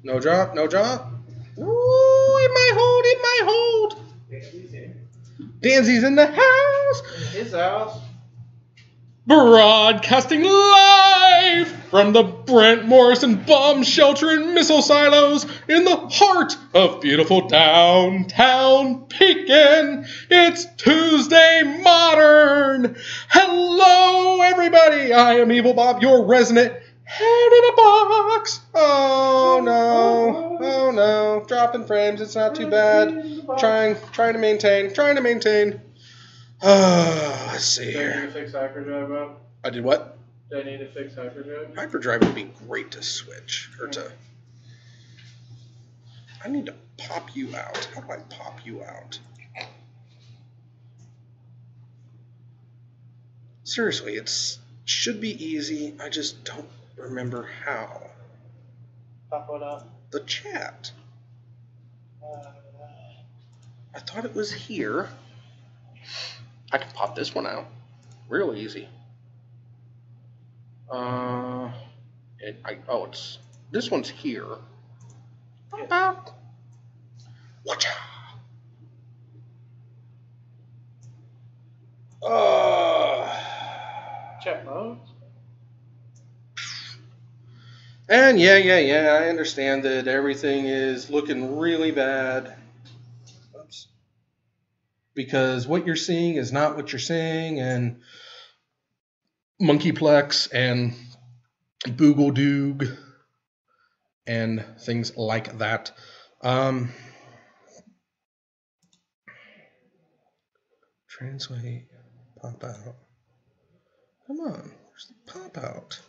No drop, no drop. Ooh, it might hold, it might hold. Danzy's in the house. In his house. Broadcasting live from the Brent Morrison Bomb Shelter and Missile Silos in the heart of beautiful downtown Pekin. It's Tuesday Modern. Hello, everybody. I am Evil Bob, your resident head in a box. Oh no, dropping frames. It's not too bad. Trying to maintain. Let's see Do I need here. to fix hyperdrive up? I did what? Do I need to fix hyperdrive? Hyperdrive would be great to switch or to. I need to pop you out. How do I pop you out? Seriously, should be easy. I just don't remember how. Pop what up? The chat. I thought it was here. I can pop this one out. Real easy. It's this one's here. Pop out. Watcha. Check mode. And yeah, I understand that everything is looking really bad. Oops. Because what you're seeing is not what you're saying, and Monkeyplex and Boogle Doog and things like that. Translate, pop out. Come on, where's the pop out?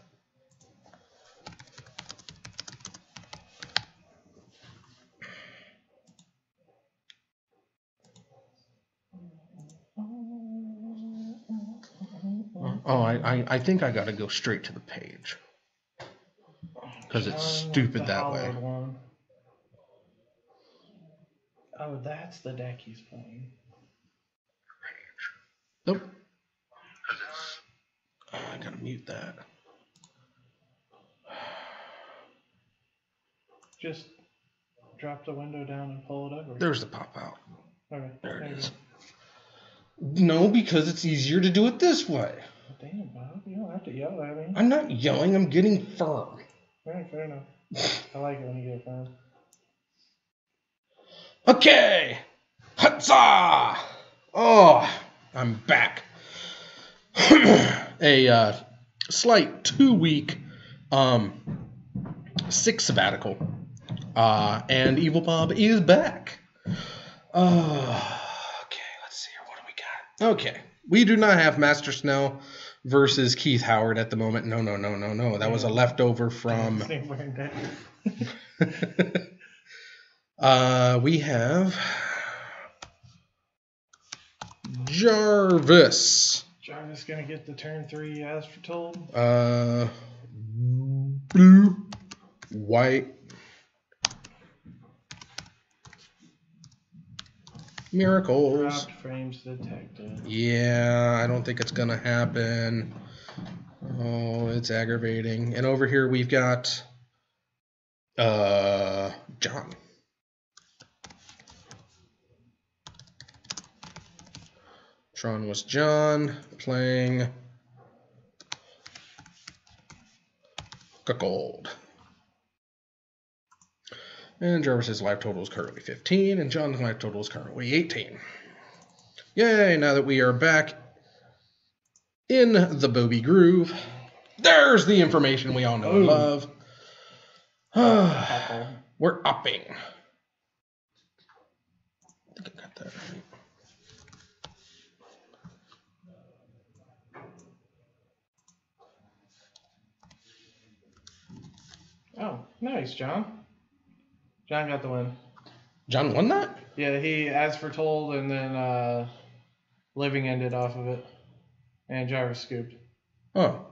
Oh, I think I gotta go straight to the page. Because it's stupid that way. One. Oh, that's the deck he's playing. Nope. I gotta mute that. Just drop the window down and pull it over. There's the pop out. Okay, There it you is. go. No, because it's easier to do it this way. Damn, Bob, you don't have to yell at me. I'm not yelling, I'm getting firm. All right, fair enough. I like it when you get firm. Okay. Huzzah! Oh, I'm back. A slight 2-week sick sabbatical. And Evil Bob is back. Okay, let's see here. What do we got? Okay. We do not have Master Snow versus Keith Howard at the moment. No. That was a leftover from... we have Jarvis. Jarvis gonna get the turn 3 as foretold. Blue, white, miracles. Dropped frames detected. Yeah, I don't think it's gonna happen. Oh, it's aggravating. And over here we've got John. Tron was John playing Cuckold. And Jarvis's life total is currently 15, and John's life total is currently 18. Yay, now that we are back in the Booby Groove, there's the information we all know and love. We're upping. I think I got that right. Oh, nice, John. John got the win. John won that? Yeah, he as foretold, and then living ended off of it, and Jarvis scooped. Oh.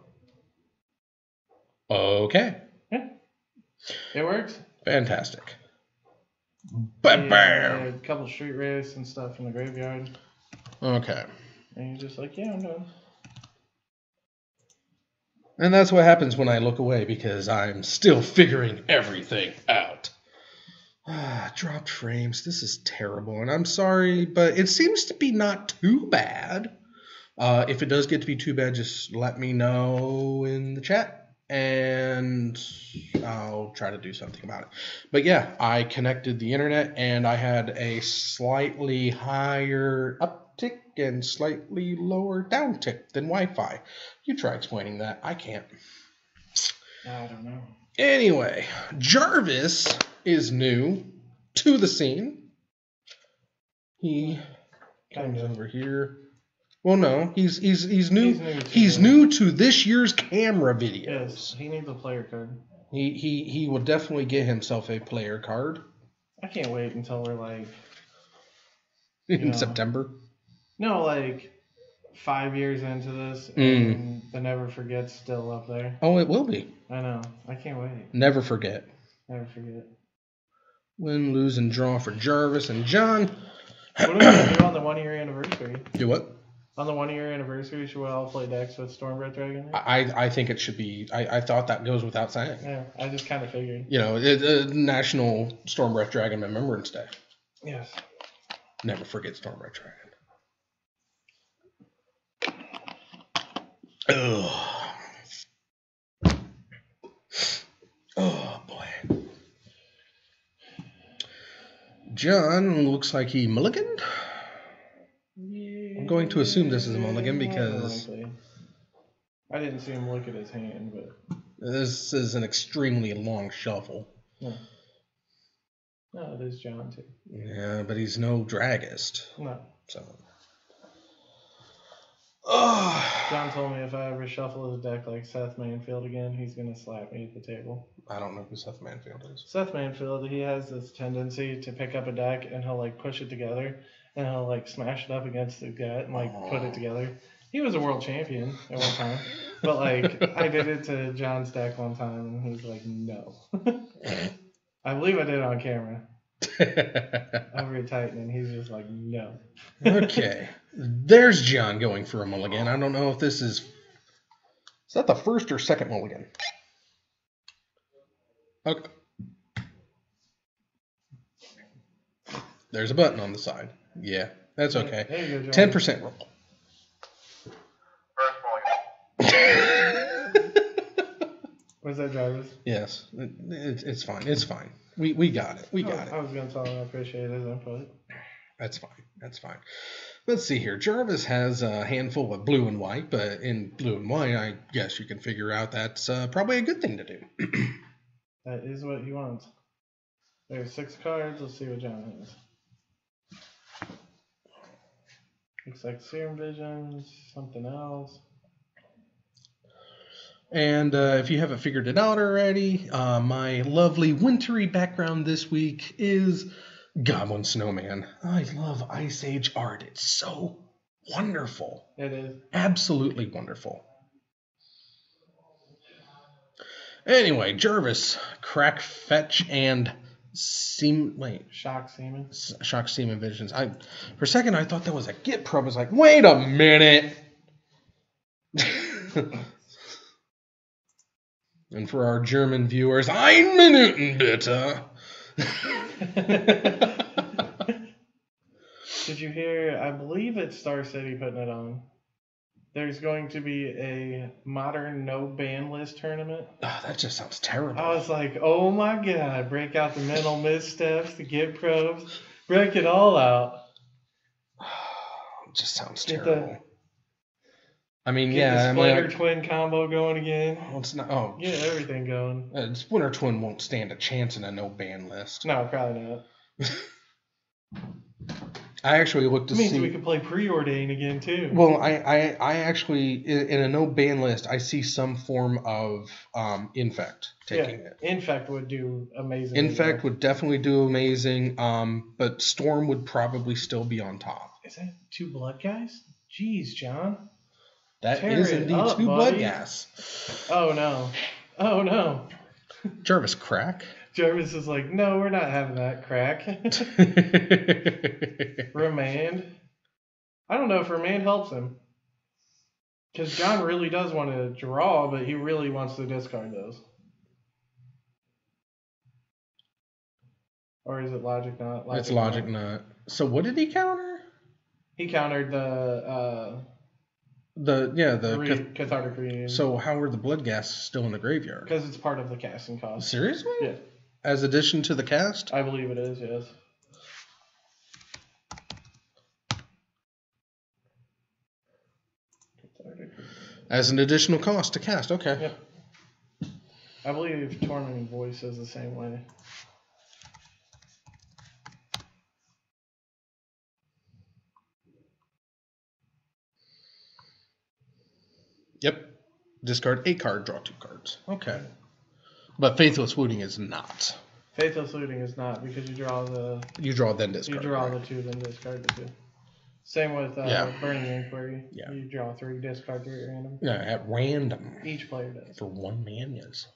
Okay. Yeah, it works. Fantastic. Bam, bam. A couple street race and stuff from the graveyard. Okay. And he's just like, yeah, I'm done. And that's what happens when I look away, because I'm still figuring everything out. Dropped frames. This is terrible, and I'm sorry, but it seems to be not too bad. If it does get to be too bad, just let me know in the chat, and I'll try to do something about it. But yeah, I connected the internet, and I had a slightly higher uptick and slightly lower downtick than Wi-Fi. You try explaining that. I can't. I don't know. Anyway, Jarvis is new to the scene. He comes over here. Well, no, he's new. He's new to this year's camera videos. Yes, he needs a player card. He will definitely get himself a player card. I can't wait until we're like in September. No, like 5 years into this, and the Never Forget's still up there. Oh, it will be. I know. I can't wait. Never forget. Never forget. Win, lose, and draw for Jarvis and John. What are we going to do on the 1 year anniversary? Do what? On the 1 year anniversary, should we all play decks with Stormbreath Dragon? I think it should be. I thought that goes without saying. Yeah, I just kind of figured. You know, National Stormbreath Dragon Remembrance Day. Yes. Never forget Stormbreath Dragon. Ugh. Oh, boy. John looks like he mulliganed. Yeah, I'm going to assume this is a mulligan because I didn't see him look at his hand, but this is an extremely long shuffle. No, it is John too. Yeah, but he's no Dragist. No. So. John told me if I ever shuffle his deck like Seth Manfield again, he's going to slap me at the table. I don't know who Seth Manfield is. Seth Manfield, he has this tendency to pick up a deck and he'll like push it together and he'll like smash it up against the gut and like put it together. He was a world champion at one time, but like I did it to John's deck one time and he's like, no. I believe I did it on camera. Over at Titan, and he's just like, no. Okay. There's John going for a mulligan. I don't know if this is... Is that the first or second mulligan? Okay. There's a button on the side. Yeah, that's okay. There you go, John. 10% roll. Was that Jarvis? Yes. It's fine. It's fine. We got it. We got it. I was going to tell him I appreciate his input. That's fine. That's fine. Let's see here. Jarvis has a handful of blue and white, but in blue and white, I guess you can figure out that's probably a good thing to do. That is what he wants. There's 6 cards. Let's see what John has. Looks like Serum Visions, something else. And if you haven't figured it out already, my lovely wintry background this week is Goblin Snowman. I love Ice Age art. It's so wonderful. It is. Absolutely wonderful. Anyway, Jarvis, Crack, Fetch, and Shock Semen. Shock Semen Visions. For a second, I thought that was a Git probe. I was like, wait a minute. And for our German viewers, ein Minuten bitte. Did you hear? I believe it's Star City putting it on. There's going to be a modern no ban list tournament. Oh, that just sounds terrible. I was like, oh my god, break out the mental missteps, the Git probes, break it all out. It just sounds terrible. I mean, get yeah. the Splinter Twin combo going again. Well, it's not. Oh, get everything going. Splinter Twin won't stand a chance in a no ban list. No, probably not. I actually looked to see. It means we could play Preordain again too. Well, I actually in a no ban list, I see some form of Infect taking it. Infect would do amazing. Infect would definitely do amazing. But Storm would probably still be on top. Is that 2 blood guys? Jeez, John. That is indeed 2 blood gas. Oh no. Oh no. Jarvis, crack. Jarvis is like, no, we're not having that crack. Remand. I don't know if Remand helps him. Because John really does want to draw, but he really wants to discard those. Or is it Logic Knot? It's Logic Knot. So what did he counter? He countered the Cathartic Reunion. So how are the blood gases still in the graveyard? Because it's part of the casting cost. Seriously? Yeah. As addition to the cast? I believe it is, yes. As an additional cost to cast, okay. Yep. I believe Tormenting Voice is the same way. Yep. Discard a card, draw 2 cards. Okay. But Faithless Wounding is not. Faithless Looting is not, because you draw then discard. You draw the 2, then discard the 2. Same with Burning Inquiry. Yeah. You draw 3, discard 3 at random. Yeah, at random. Each player does. For 1 manas.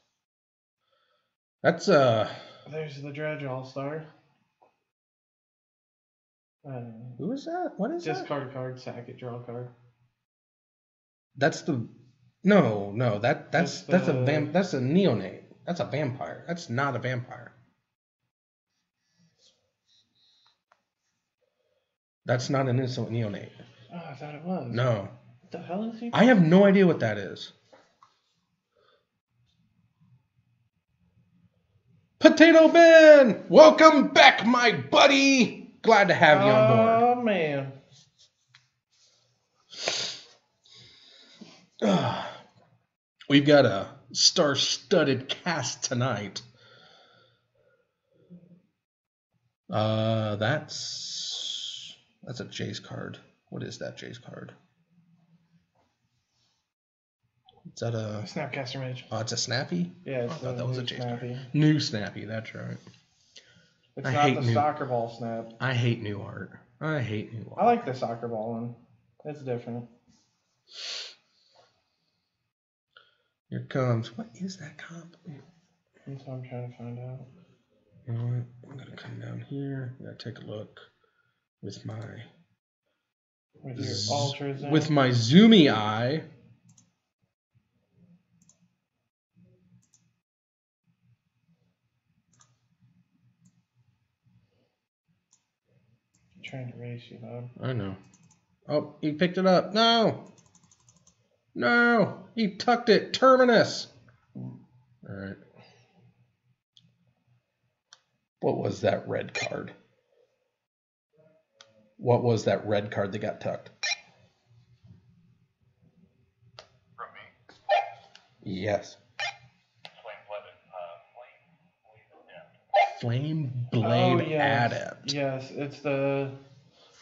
That's There's the Dredge All-Star. Who is that? What is that? Discard a card, sack it, draw a card. That's the that's a neonate. That's a vampire. That's not a vampire. That's not an instant neonate. Oh, I thought it was. No. What the hell is he? I have no idea what that is. Potato Ben! Welcome back, my buddy! Glad to have you on board. Oh, man. We've got a star-studded cast tonight. That's a Jace card. What is that Jace card? Is that a Snapcaster Mage? Oh, it's a Snappy? Yeah, I thought that was a Jace Snappy. card. New Snappy, that's right. It's not the soccer ball snap. I hate new art. I hate new art. I like the soccer ball one. It's different. Here comes. What is that comp? That's what I'm trying to find out. You know what? I'm going to come down here. I'm going to take a look with my... With your ultras. With my zoomy eye. I'm trying to race you, Bob. I know. Oh, he picked it up. No! No! He tucked it. Terminus! Alright. What was that red card? What was that red card that got tucked? From me? Yes. Flame Flame Blade Adept. Yes, it's the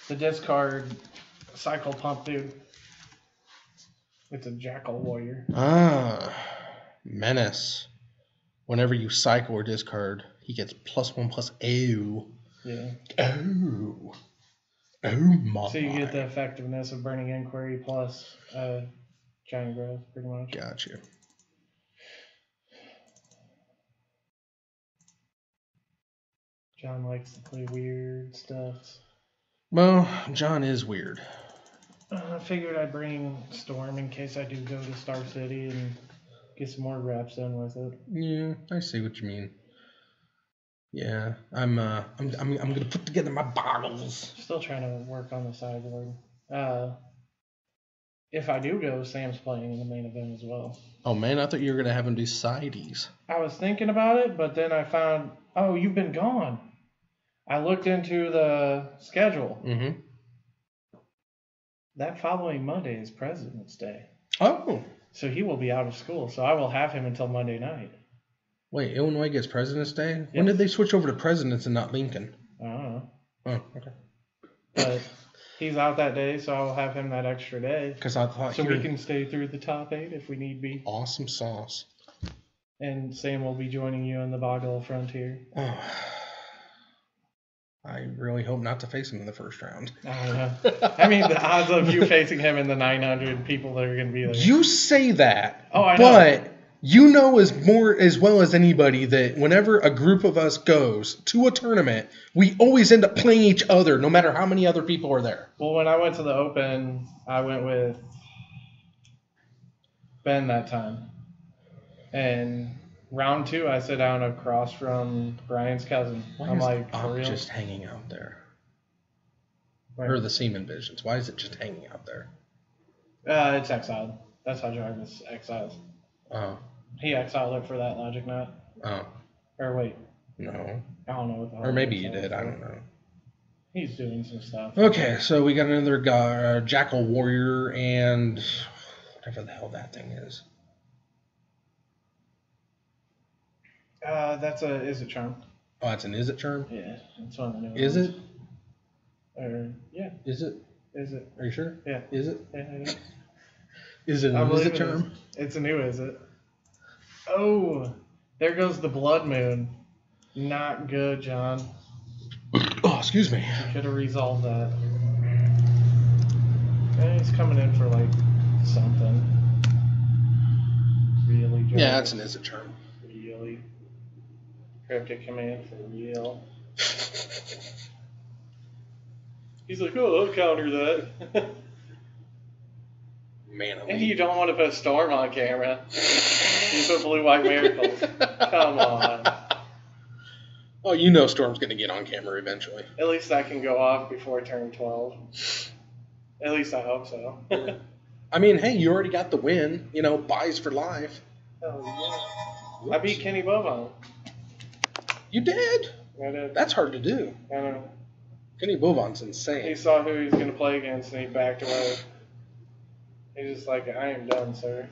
discard cycle pump dude. It's a Jackal Warrior. Ah. Menace. Whenever you cycle or discard, he gets +1/+. Yeah. Oh. Oh my. So you get the effectiveness of Burning Inquiry plus Giant Growth, pretty much. Gotcha. John likes to play weird stuff. Well, John is weird. I figured I'd bring Storm in case I do go to Star City and get some more reps in with it. Yeah, I see what you mean. Yeah, I'm gonna put together my bottles. Still trying to work on the sideboard. If I do go, Sam's playing in the main event as well. Oh man, I thought you were gonna have him do sides. I was thinking about it, but then I found, oh, you've been gone. I looked into the schedule. Mm-hmm. That following Monday is President's Day. Oh. So he will be out of school, so I will have him until Monday night. Wait, Illinois gets President's Day? Yes. When did they switch over to Presidents and not Lincoln? I don't know. Oh, okay. But he's out that day, so I will have him that extra day. Because I thought So we can stay through the top 8 if we need be. Awesome sauce. And Sam will be joining you in the Boggle Frontier. Oh. I really hope not to face him in the first round. I don't know. I mean, the odds of you facing him in the 900 people that are going to be there. You say that. Oh, I know. But you know as well as anybody that whenever a group of us goes to a tournament, we always end up playing each other, no matter how many other people are there. Well, when I went to the Open, I went with Ben that time. And round 2, I sit down across from Brian's cousin. Why I'm is like, the for op real? just hanging out there? Where? Or the semen visions? Why is it just hanging out there? It's exiled. That's how Jarvis exiles. Oh, He exiled it for that logic nut. oh, Or wait, no. I don't know what the hell. Or maybe he you exiled did. it I for. don't know. He's doing some stuff. Okay, so we got another guy, Jackal Warrior, and whatever the hell that thing is. That's a is it charm? Oh, that's an is it term? Yeah, it's one of the new Is ones. it? Or yeah, Is it? is it? Are you sure? Yeah. Is it? Yeah, yeah. Is it I an is believe it it term? It's a new is it? Oh, there goes the blood moon. Not good, John. Oh, excuse me. You could have resolved that. Yeah, he's coming in for like something. Really? Jarvis? Yeah, that's an is it term. Really? Cryptic command for real. He's like, oh, I'll counter that. Man, And you don't want to put Storm on camera. You put Blue White Miracles. Come on. Oh, you know Storm's going to get on camera eventually. At least I can go off before turn 12. At least I hope so. I mean, hey, you already got the win. You know, buys for life. Hell yeah. I beat Kenny Bovon. You did. I did. That's hard to do. I know. Kenny Bovon's He insane. saw who he was going to play against and he backed away. He's just like, I am done, sir.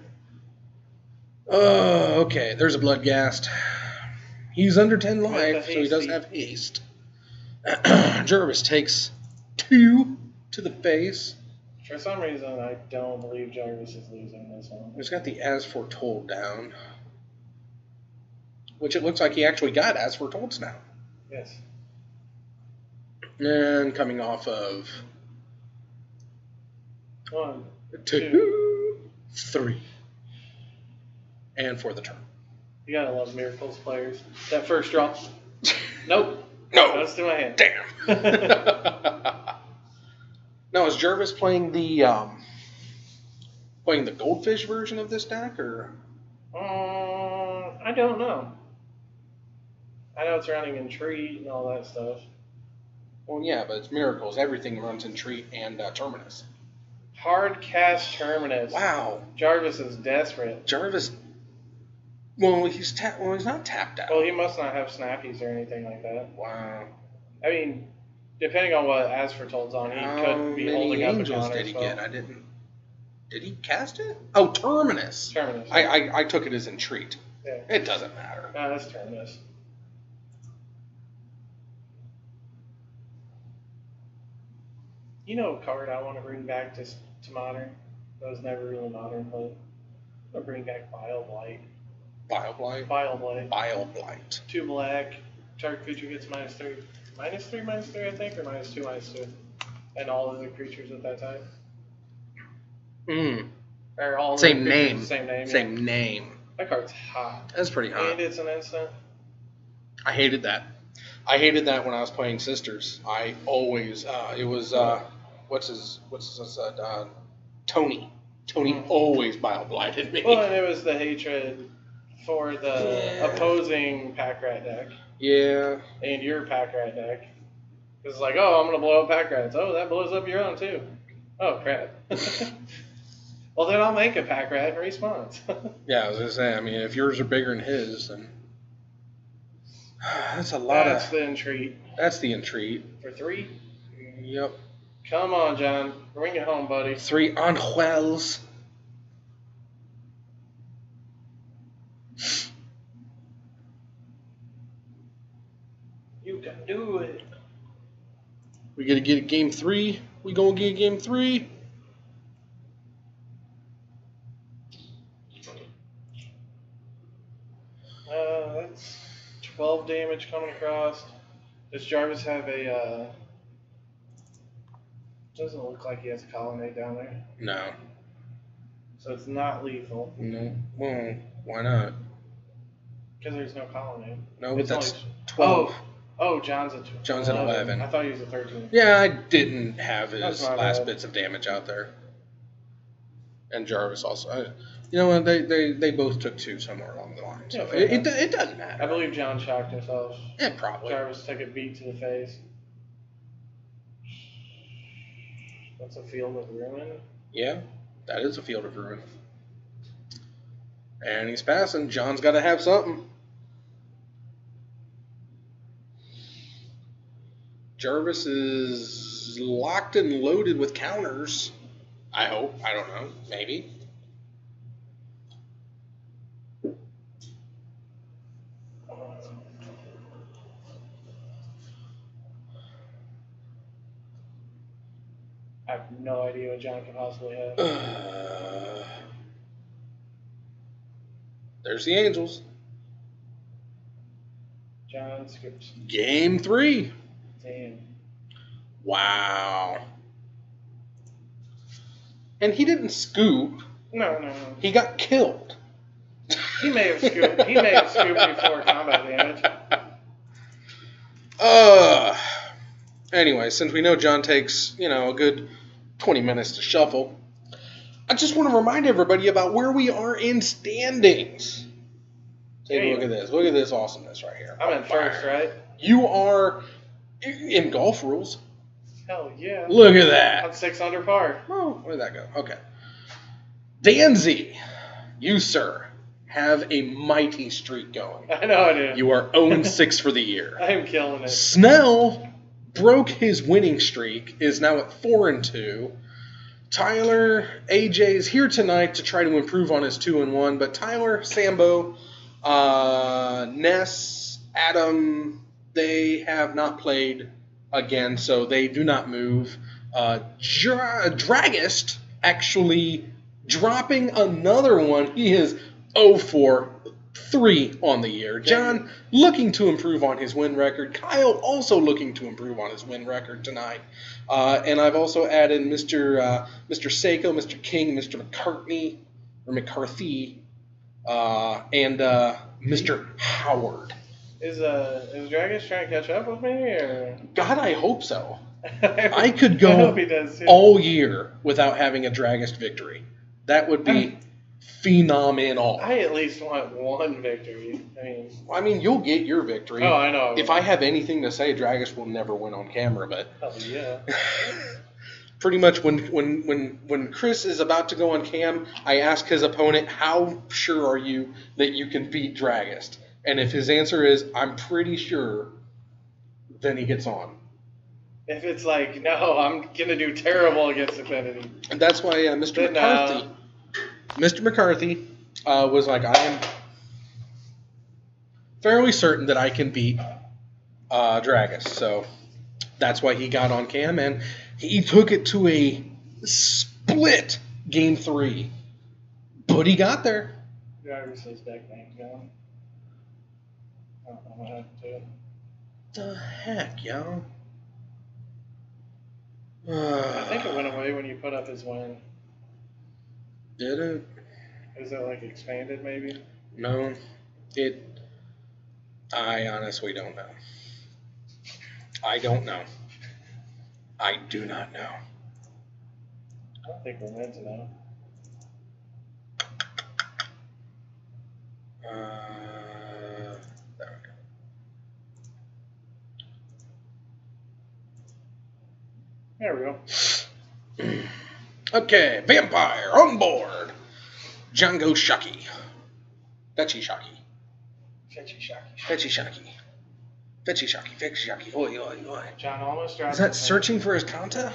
Okay. There's a Bloodghast. He's under 10 With life, the so he does hasty. have haste. Jervis takes 2 to the face. For some reason, I don't believe Jarvis is losing this one. He's got the As Foretold down. Which it looks like he actually got As Foretold now. Yes. And coming off of 1, 2, 3. And for the turn. You gotta love Miracles players. That first draw. Nope. No. Goes to my hand. Damn. Now, is Jervis playing the goldfish version of this deck, or? I don't know. I know it's running in Treat and all that stuff. Well, yeah, but it's Miracles. Everything runs in Treat and Terminus. Hard cast Terminus. Wow, Jarvis is desperate. Jarvis. Well, he's not tapped out. Well, he must not have snappies or anything like that. Wow. I mean, depending on what As Foretold's on, he could be holding up a angels counter did he spell. get? I didn't. Did he cast it? Oh, Terminus. Terminus. I took it as in Treat. Yeah. It doesn't matter. No, that's Terminus. You know a card I want to bring back to Modern? That was never really Modern played. I'm going to bring back Bile Blight. Bile Blight. Bile Blight. Bile Blight. 2 black. Target creature gets -3. -3, I think, or -2, -2. And all other creatures at that time. Or all Same other creatures, name. Same name. Same yeah. name. That card's hot. That's pretty hot. And it's an instant. I hated that. I hated that when I was playing Sisters. I always it was Tony. Tony always Bile Blighted me. Well, and it was the hatred for the opposing Pack Rat deck Yeah. and your Pack Rat deck. It's like, oh, I'm going to blow up Pack Rats. Oh, that blows up your own, too. Oh, crap. Well, then I'll make a Pack Rat in response. Yeah, I was gonna say. I mean, if yours are bigger than his, then that's a lot That's of. the entreat. That's the entreat. For 3? Yep. Come on, John. Bring it home, buddy. 3 Anjuels. You can do it. We gotta get game 3. We gonna get game 3. That's 12 damage coming across. Does Jarvis have a, doesn't look like he has a colonnade down there. No. So it's not lethal. No. Well, why not? Because there's no colonnade. No, but It's that's only- 12. Oh, John's at 12. John's at 11. I thought he was at 13. Yeah, I didn't have his That's my last bad. bits of damage out there. And Jarvis also. You know what? They both took 2 somewhere along the line. So Yeah, fair enough. it doesn't I matter. believe John shocked himself. Yeah, probably. Jarvis took a beat to the face. That's a field of ruin. Yeah, that is a field of ruin. And he's passing. John's got to have something. Jarvis is locked and loaded with counters. I hope. I don't know. Maybe. I have no idea what John could possibly have. There's the Angels. John skips. Game 3. Damn. Wow. And he didn't scoop. No. He got killed. He may have scooped. He may have scooped before combat damage. Anyway, since we know John takes, a good 20 minutes to shuffle, I just want to remind everybody about where we are in standings. Take a look at this. Look at this awesomeness right here. I'm in first, right? You are in golf rules. Hell yeah. Look at that. I'm 6 under par. Oh, where did that go? Okay. Danzy, you, sir, have a mighty streak going. I know I do. You are 0-6 for the year. I am killing it. Snell broke his winning streak, is now at 4-2. Tyler, AJ is here tonight to try to improve on his 2-1, but Tyler, Sambo, Ness, Adam, they have not played again, so they do not move. Dragist actually dropping another one. He is 0-4-3 on the year. John looking to improve on his win record. Kyle also looking to improve on his win record tonight. And I've also added Mr. Seiko, Mr. King, Mr. McCarthy, and Mr. Howard. Is Dragons trying to catch up with me, or? God, I hope so. I could I go hope he does too. all year without having a Dragist victory. That would be phenomenal. I at least want one victory. I mean, you'll get your victory. Oh, I know. If I have anything to say, Dragist will never win on camera, but Hell yeah. pretty much when Chris is about to go on cam, I ask his opponent, how sure are you that you can beat Dragist? And if his answer is, I'm pretty sure, then he gets on. If it's like, no, I'm going to do terrible against Affinity. And that's why Mr. McCarthy was like, I am fairly certain that I can beat Dragist. So that's why he got on cam, and he took it to a split game 3. But he got there. Driver says back name's gone. I don't know what happened to it. The heck, yo? I think it went away when you put up his win. Did it? Is it like expanded maybe? No. I honestly don't know. I don't know. I do not know. I don't think we're meant to know. There we go. There we go. Okay, Vampire on board. Django Shucky. Fetchy Shucky. Fetchy shocky. Fetchy Shucky. Fetchy Shucky. Fetchy Shucky. Oi, oi, oi. John almost dropped. Is that searching for his Kanta?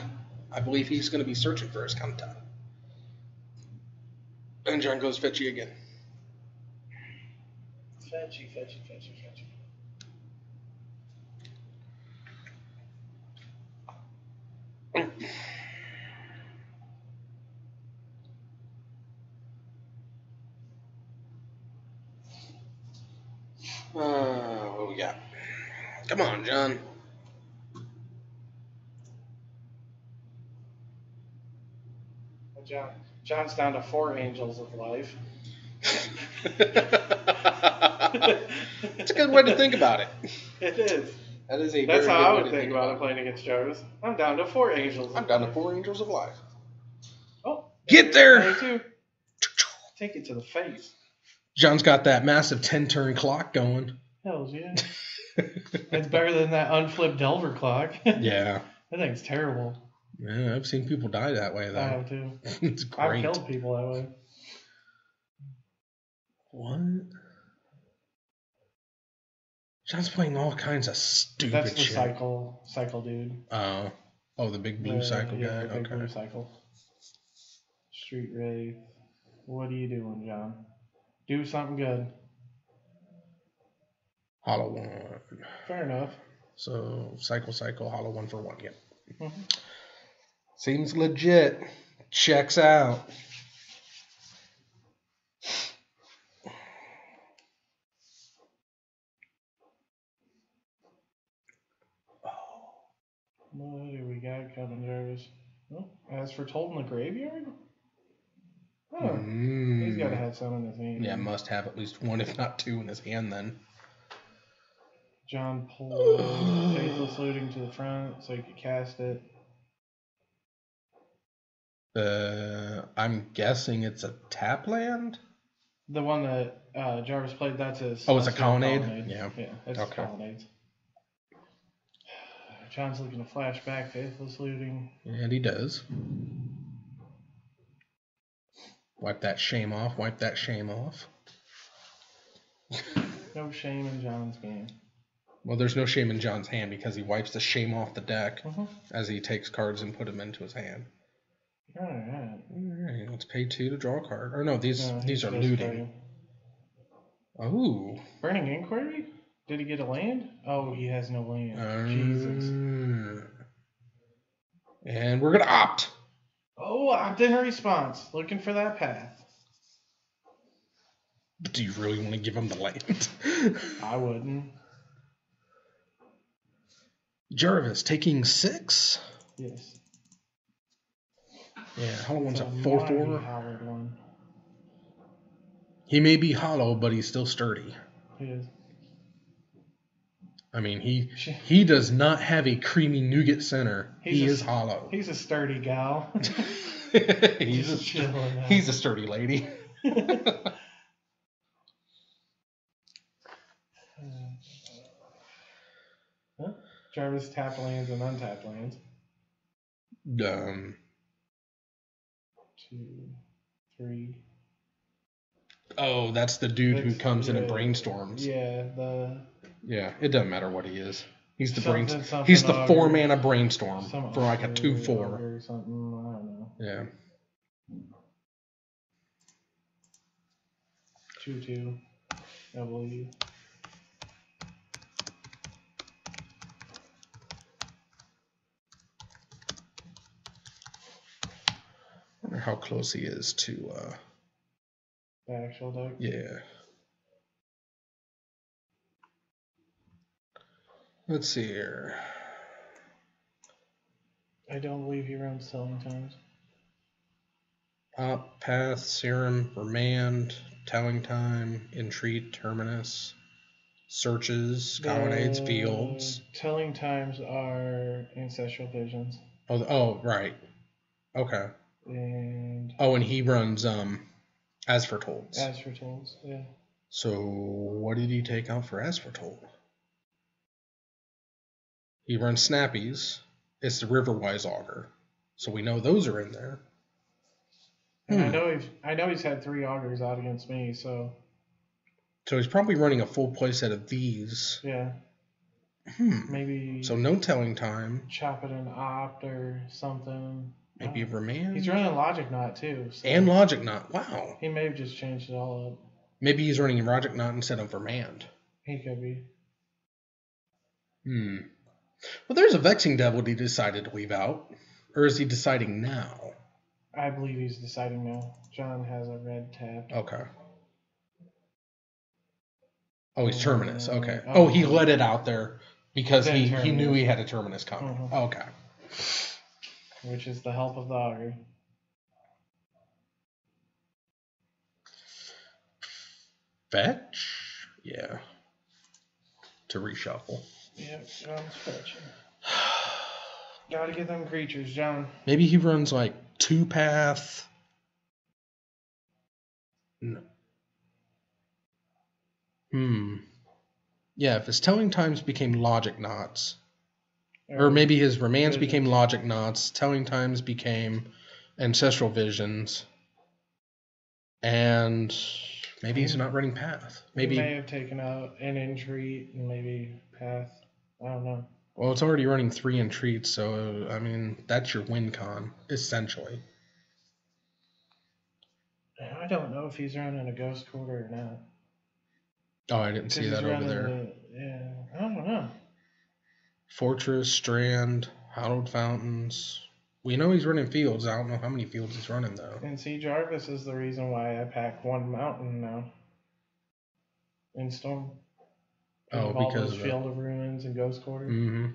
I believe he's going to be searching for his Kanta. And John goes Fetchy again. Fetchy. What we got? Come on, John. John's down to 4 angels of life. It's a good way to think about it. It is. That is a That's very how I good would way to think about it playing against Jarvis. I'm down to 4 angels. I'm down to 4 angels of life. Oh, Get there! 22. Take it to the face. John's got that massive 10-turn clock going. Hells yeah. It's better than that unflipped Delver clock. Yeah. That thing's terrible. Yeah, I've seen people die that way, though. I have too. It's great. I've killed people that way. What? John's playing all kinds of stupid That's the shit. cycle dude. Oh, the big blue cycle yeah, guy? the big Okay. blue cycle. Street Wraith. What are you doing, John? Do something good. Hollow 1. Fair enough. So, cycle, hollow 1 for 1, yep. Mm-hmm. Seems legit. Checks out. What do we got coming, Jarvis? Oh, as for Told in the Graveyard? Huh. He's got to have some in his hand. Yeah, must have at least one, if not two, in his hand then. John pulled Faithless Looting to the front so he could cast it. I'm guessing it's a tap land? The one that Jarvis played, that's his. Oh, it's a Celestial colonnade? Yeah. Yeah, it's Okay. colonnades. John's looking to flash back Faithless Looting. And he does. Wipe that shame off. No shame in John's game. Well, there's no shame in John's hand because he wipes the shame off the deck Mm-hmm. as he takes cards and put them into his hand. Alright. Alright, let's pay 2 to draw a card. Or no, these are just looting. playing. Oh. Burning Inquiry? Did he get a land? Oh, he has no land. Jesus. And we're going to opt. Oh, opt-in response. Looking for that path. But do you really want to give him the land? I wouldn't. Jarvis taking 6. Yes. Yeah, Hollow One's a It's 4/4. Howard one. He may be hollow, but he's still sturdy. He is. I mean, he does not have a creamy nougat center. He is hollow. He's a sturdy gal. he's a sturdy lady. Huh? Jarvis tap lands and untap lands. 2, 3. Oh, that's the dude who That's- comes in and yeah. brainstorms. Yeah, Yeah, it doesn't matter what he is. He's the Something He's the auger. 4-mana brainstorm some for like a auger 2/4. or something. I don't know. Yeah. 2/2. I believe. I wonder how close he is to. The actual deck. Yeah. Let's see here. I don't believe he runs Telling Times. Op, Path, Serum, Remand, Telling Time, Entreat, Terminus, Searches, Colonnades, Fields. Telling Times are Ancestral Visions. Oh, right. Okay. And Oh, and he runs As Foretold. As Foretold, yeah. So what did he take out for As Foretold? He runs Snappies. It's the Riverwise Auger. So we know those are in there. And I know he's had 3 augers out against me, so So he's probably running a full playset of these. yeah. Maybe So no Telling Time. chop it in Opt or something. Maybe Remand. He's running Logic Knot too. So And Logic Knot. Wow. he may have just changed it all up. Maybe he's running Logic Knot instead of Remand. He could be. Well, there's a Vexing Devil he decided to leave out. Or is he deciding now? I believe he's deciding now. John has a red tapped. Okay. Oh, he's Terminus. Okay. Oh. Oh, he let it out there because Then he Terminus. knew he had a Terminus coming. Mhm. Okay. Which is the help of the auger. Fetch? Yeah. To reshuffle. Yep, John's fetching. Gotta get them creatures, John. Maybe he runs like 2-path. No. Yeah, if his telling times became logic knots, or maybe his remands became logic knots, telling times became ancestral visions, and maybe he's not running path. Maybe he may have taken out an entreat and maybe path. I don't know. Well, it's already running 3 entreats, so I mean that's your win con essentially. I don't know if he's running a ghost quarter or not. Oh, I didn't see that over there. Yeah, I don't know. Fortress, Strand, Hallowed Fountains. We know he's running fields. I don't know how many fields he's running though. And see, Jarvis is the reason why I pack one mountain now. In Storm. Oh, because of Field of Ruins and Ghost Quarter. Mm-hmm.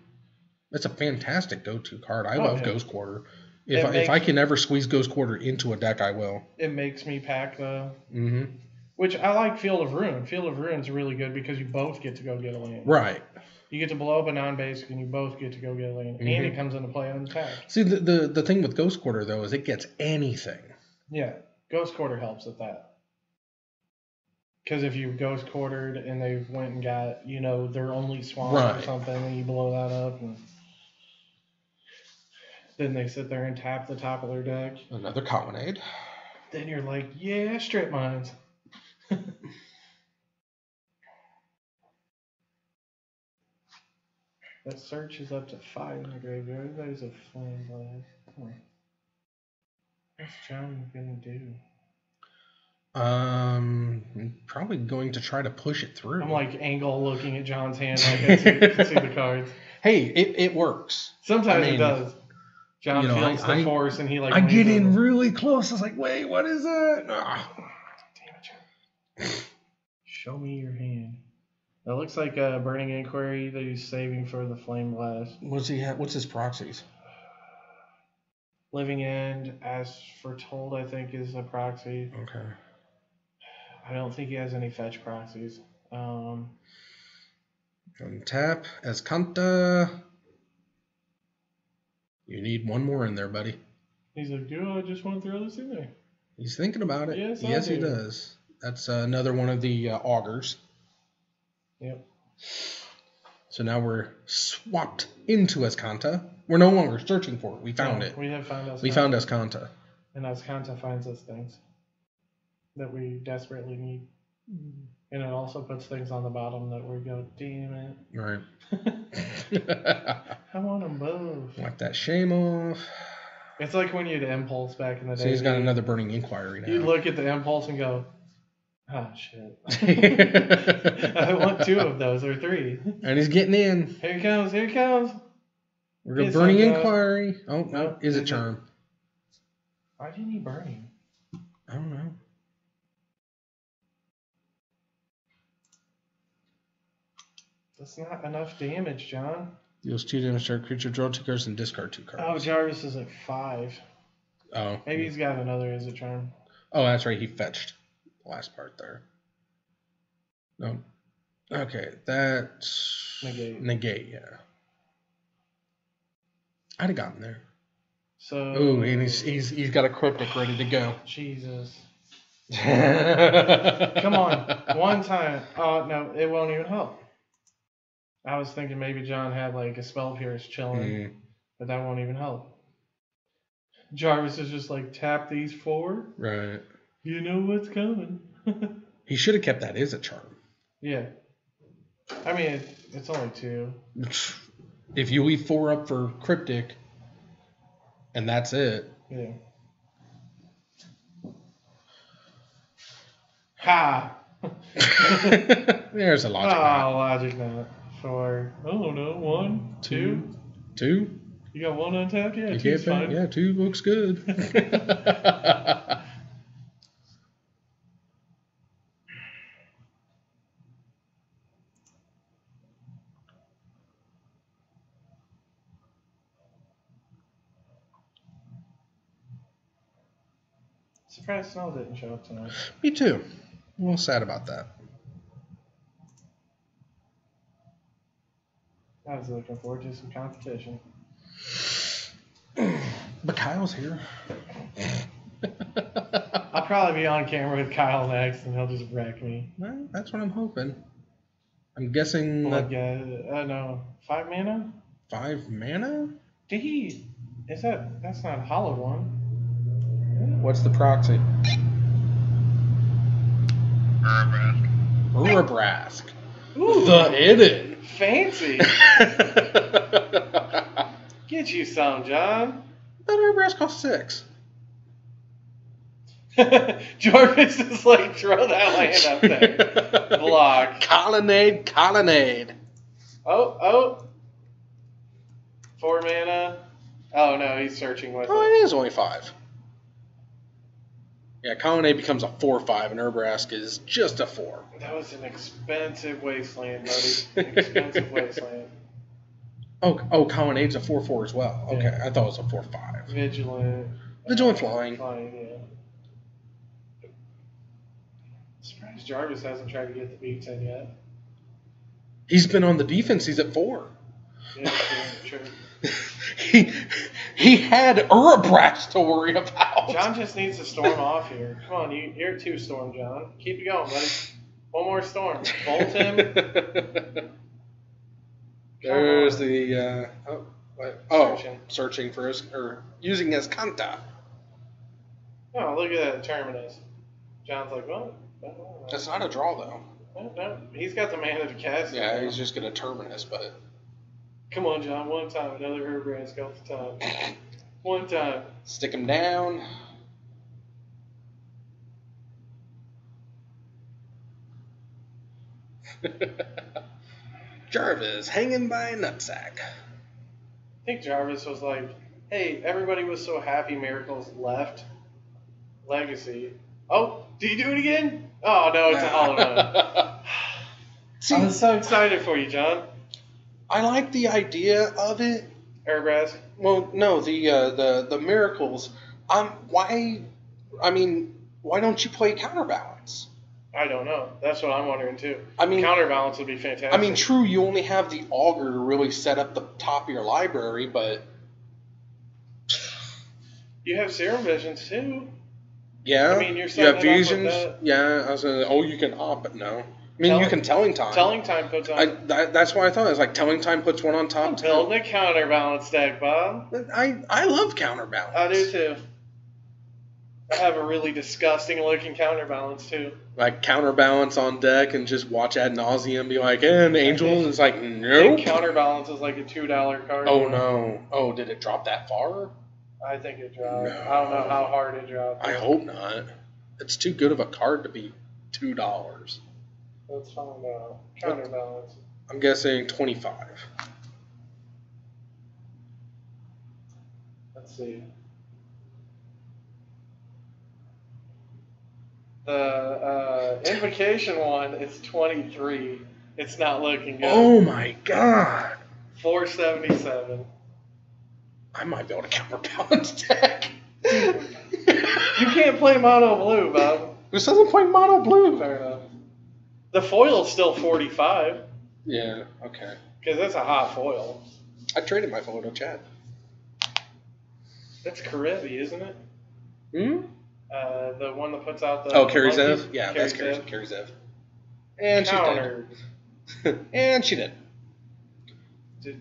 It's a fantastic go-to card. I love Ghost Quarter. If I can ever squeeze Ghost Quarter into a deck, I will. It makes me pack though. Mm-hmm. Which I like Field of Ruin. Field of Ruin's really good because you both get to go get a land. Right. You get to blow up a non-basic and you both get to go get a land. Mm-hmm. And it comes into play untapped. See, the thing with Ghost Quarter, though, is it gets anything. Yeah. Ghost Quarter helps at that. Because if you Ghost Quartered and they went and got, their only swamp or something, and you blow that up, and then they sit there and tap the top of their deck. Another Colonnade. Then you're like, yeah, strip mines. That search is up to 5 in the graveyard. There's a flame blast. What's John gonna do? Probably going to try to push it through. I'm like angle looking at John's hand like I can see the cards. Hey, it works. Sometimes it does. John feels the force and he I get in really close. I was like, wait, what is that? Ah. Damn it, John. Show me your hand. That looks like a Burning Inquiry that he's saving for the Flame Blast. What's he have? What's his proxies? Living End, as foretold, I think, is a proxy. Okay. I don't think he has any fetch proxies. Untap, Azcanta. You need one more in there, buddy. He's like, dude, I just want to throw this in there. He's thinking about it. Yes, he does. That's another one of the augurs. Yep. So now we're swapped into Azcanta. We're no longer searching for it. We found it. We have found Azcanta. We found Azcanta. And Azcanta finds us things that we desperately need. And it also puts things on the bottom that we go, damn it. Right. I want them both. Wipe that shame off. It's like when you had Impulse back in the day. So he's got another Burning Inquiry now. You look at the Impulse and go, oh, shit. I want 2 of those, or 3. And he's getting in. Here he comes, here he comes. We're going Burning Inquiry. Oh, no. Is it Charm? Why didn't he burn him? I don't know. That's not enough damage, John. Deals 2 damage to our creature, draw 2 cards, and discard 2 cards. Oh, Jarvis is at 5. Oh. Maybe he's got another Is It Charm. Oh, that's right. He fetched the last part there. No. Okay, that's... Negate, yeah. I'd have gotten there. So... Ooh, and he's got a Cryptic ready to go. Jesus. Come on. One time. Oh, no, it won't even help. I was thinking maybe John had like a Spell Pierce chilling, but that won't even help. Jarvis is just like, tap these 4. Right. You know what's coming. He should have kept that Is It Charm. Yeah. I mean, it's only 2. If you leave 4 up for Cryptic, and that's it. Yeah. Ha! There's a logic knot. Oh, logic knot. For, oh no, 1, 2. 2? You got 1 untapped? Yeah, 2's fine. Yeah, 2 looks good. Surprised Snow didn't show up tonight. Me too. I'm a little sad about that. I was looking forward to some competition. But Kyle's here. I I'll probably be on camera with Kyle next, and he'll just wreck me. Well, that's what I'm hoping. I'm guessing Like, that no, 5 mana? 5 mana? Did he? That's not a hollow one. What's the proxy? Urabrask. Urabrask. Ooh, The hidden. fancy. Get you some, John. That Urabrask costs 6. Jarvis is like, throw that land up there. Block. Colonnade. Oh. 4 mana. Oh no, he's searching with Oh, it. it is only 5. Yeah, Colonnade becomes a 4/5, and Urabrask is just a 4. That was an expensive wasteland, buddy. Expensive wasteland. Oh, Colonnade's a 4/4 as well. Okay, Yeah. I thought it was a 4/5. Vigilant. Vigilant flying. Yeah. Surprised Jarvis hasn't tried to get the beats in yet. He's been on the defense. He's at 4. Yeah, true. He had Urabrask to worry about. John just needs to storm off here. Come on, you're 2 storm, John. Keep it going, buddy. One more storm. Bolt him. There's the searching for his or using his Kanta. Oh, look at that Terminus. John's like, well, That's not a draw though. no, he's got the mana to cast it. Yeah, he's just gonna Terminus, but Come on, John, one time. Another Urabrask off the time. One time. stick him down. Jarvis hanging by a nutsack. I think Jarvis was like, hey, everybody was so happy Miracles left. Legacy. Oh, did you do it again? Oh, no, it's a hollow one. See, I was so excited for you, John. I like the idea of it. Urabrask. Well, no, the miracles. Why don't you play Counterbalance? I don't know. That's what I'm wondering, too. I mean, Counterbalance would be fantastic. I mean, true, you only have the Augur to really set up the top of your library, but you have Serum Visions, too. yeah, I mean, you're you have setting it up with Visions. that. Yeah, I was gonna. You can opt, but no. I mean, you can Telling Time. Telling Time puts on. That's what I thought. It's like Telling Time puts one on top. I'm building a Counterbalance deck, Bob. I love Counterbalance. I do, too. I have a really disgusting looking Counterbalance, too. Like Counterbalance on deck and just watch ad nauseum, be like, and Angel is like, I nope. think Counterbalance is like a $2 card. Oh no! Oh, did it drop that far? I think it dropped. No. I don't know how hard it dropped. I hope not. It's too good of a card to be $2. Let's find out. Counterbalance. I'm guessing 25. Let's see. The Invocation one is 23. It's not looking good. Oh my god! 477. I might be able to Counterbalance deck. You can't play mono blue, Bob. This doesn't play mono blue. Fair enough. The foil's still 45, Yeah. Okay. because that's a hot foil. I traded my photo chat. That's Karevi, isn't it? Hmm. The one that puts out the. Carrie monkeys? Zev. Yeah, Carrie that's Zev. Carrie Zev. And she's Countered. dead. And she did. Is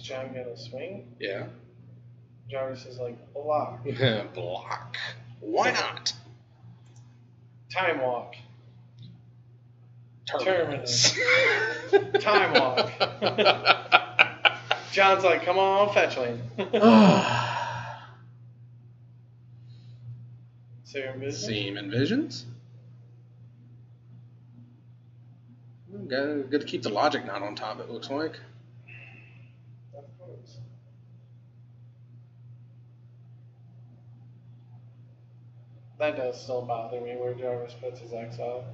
John gonna swing? Yeah. Jarvis is like, block. Block. Why not? Time walk. Terminus. Time walk. John's like, come on, fetch lane. Serum Vision. Semen Visions. Good to keep the logic knot on top, it looks like. Of course. That does still bother me where Jarvis puts his exile.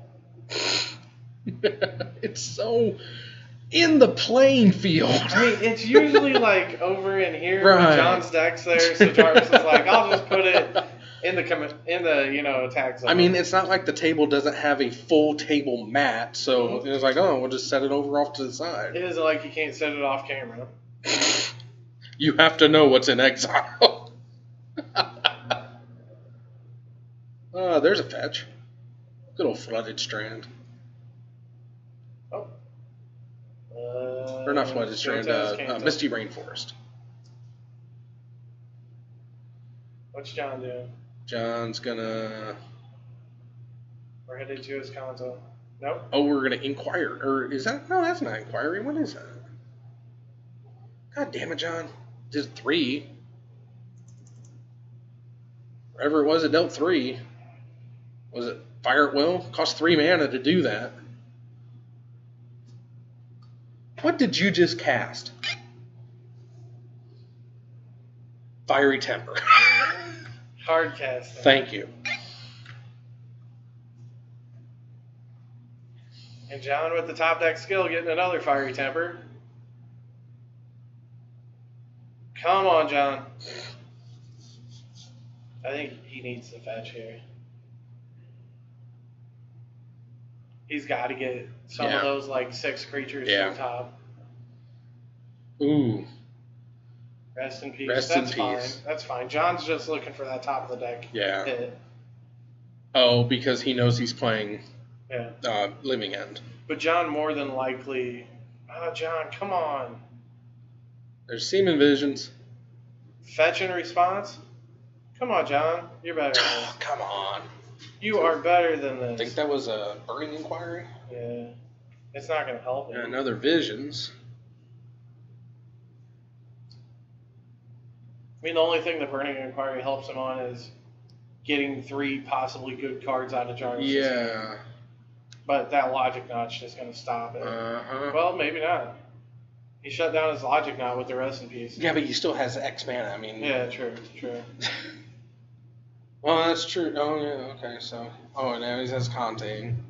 It's so in the playing field. I mean, it's usually like over in here Right. when John's deck's there, so Jarvis is like, I'll just put it in the attack zone. I mean, it's not like the table doesn't have a full table mat, so it's like, oh, we'll just set it over off to the side. it isn't like you can't set it off camera. You have to know what's in exile. There's a fetch. Good old Flooded Strand. Oh. Or not Flooded Strand, Kanto. Misty Rainforest. What's John doing? John's gonna... We're headed to his Kanto. Nope. Oh, we're gonna inquire. Or is that... No, that's not inquiry. What is that? God damn it, John. Did 3. Whatever it was, it dealt 3. Was it Fire at Will? Cost 3 mana to do that. What did you just cast? Fiery Temper. Hard casting. Thank you. And John with the top deck skill getting another Fiery Temper. Come on, John. I think he needs to fetch here. He's got to get some of those like 6 creatures to the top. Ooh. Rest in peace. Rest That's in fine. peace. That's fine. John's just looking for that top of the deck hit. Oh, because he knows he's playing Yeah. Living End. But John more than likely... Oh, John, come on. There's Seaman Visions. Fetch and response? Come on, John. You're better than this. Come on. You are better than I this. think that was a Burning Inquiry. Yeah. It's not going to help And him. another Visions. I mean, the only thing the Burning Inquiry helps him on is getting 3 possibly good cards out of Jarvis. Yeah. But that Logic Knot's just going to stop it. Uh-huh. Well, maybe not. He shut down his Logic Knot with the Rest in Peace. Yeah, but he still has X mana. I mean... Yeah, true. Well, that's true. Oh, yeah, okay, so... Oh, and now he has Contain.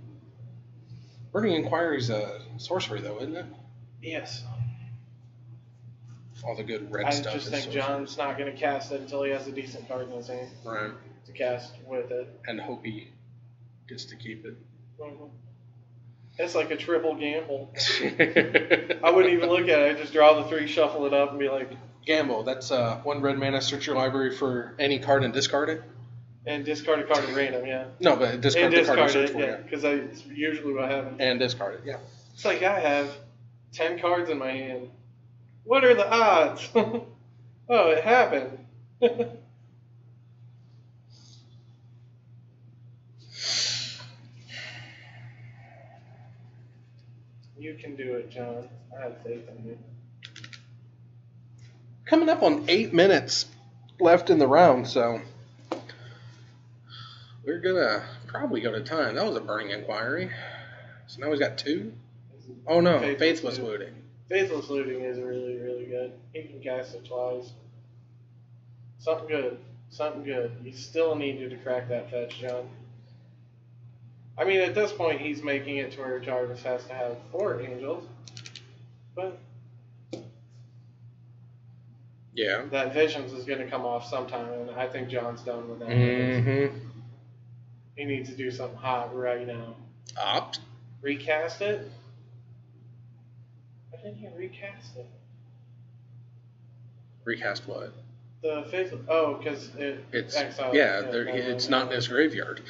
Burning Inquiry's a sorcery, though, isn't it? Yes. All the good red I stuff just is think sorcery. John's not going to cast it until he has a decent card in his hand Right. to cast with it. And hope he gets to keep it. Mhm. It's like a triple gamble. I wouldn't even look at it. I just draw the 3, shuffle it up, and be like... Gamble. That's 1 red mana, search your library for any card and discard it? And discard a card at random, yeah. No, but discard the card and search for yeah. it. Because it's usually what happens. And discard it, yeah. It's like I have 10 cards in my hand. What are the odds? Oh, it happened. You can do it, John. I have faith in you. Coming up on 8 minutes left in the round, so we're gonna probably go to time. That was a Burning Inquiry. So now he's got 2? Oh no, Faithless Looting. Faithless Looting is really, really good. He can cast it twice. Something good. Something good. You still need you to crack that fetch, John. I mean, at this point, he's making it to where Jarvis has to have 4 angels. But Yeah. that Visions is going to come off sometime, and I think John's done with that. Mm-hmm. He needs to do something hot right now. Opt? Recast it? Why didn't you recast it? Recast what? The Faithless... Oh, because It's exiled. it's not in his graveyard.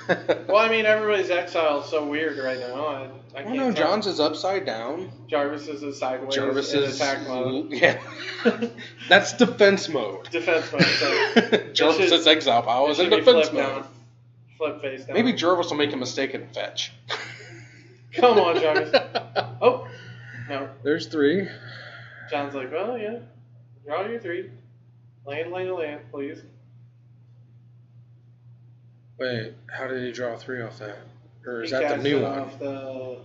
Well, I mean, everybody's exile is so weird right now. I Oh can't no, tell. John's is upside down. Jarvis is sideways. Jarvis in is attack mode. Yeah. That's defense mode. Defense mode. So Jarvis is exile pile it is in should be defense flip mode. down. Flip face down. Maybe Jarvis will make a mistake and fetch. Come on, Jarvis. Oh. No. There's 3. John's like, well, yeah. Draw your 3. Land, please. Wait, how did he draw 3 off that? Or is He that the cast new it one? off the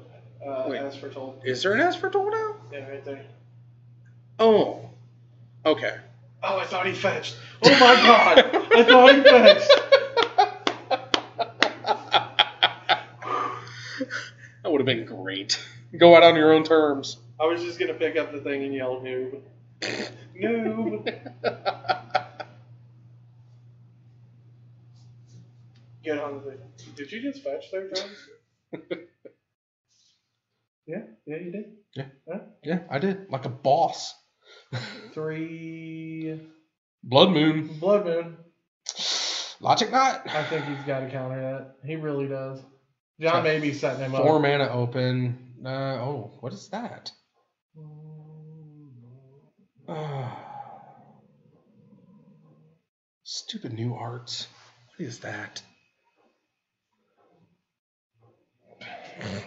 Wait. As Foretold. Is there an As Foretold now? Yeah, right there. Oh. Okay. Oh, I thought he fetched. Oh my god. I thought he fetched. That would have been great. Go out on your own terms. I was just going to pick up the thing and yell noob. Noob. Get on the thing. Did you just fetch there, Travis? Yeah, you did. Yeah. Huh? Yeah, I did. Like a boss. 3 Blood Moon. Blood Moon. Logic Knot. I think he's got to counter that. He really does. John So, may be setting him 4 up. mana open. What is that? Stupid new arts. What is that?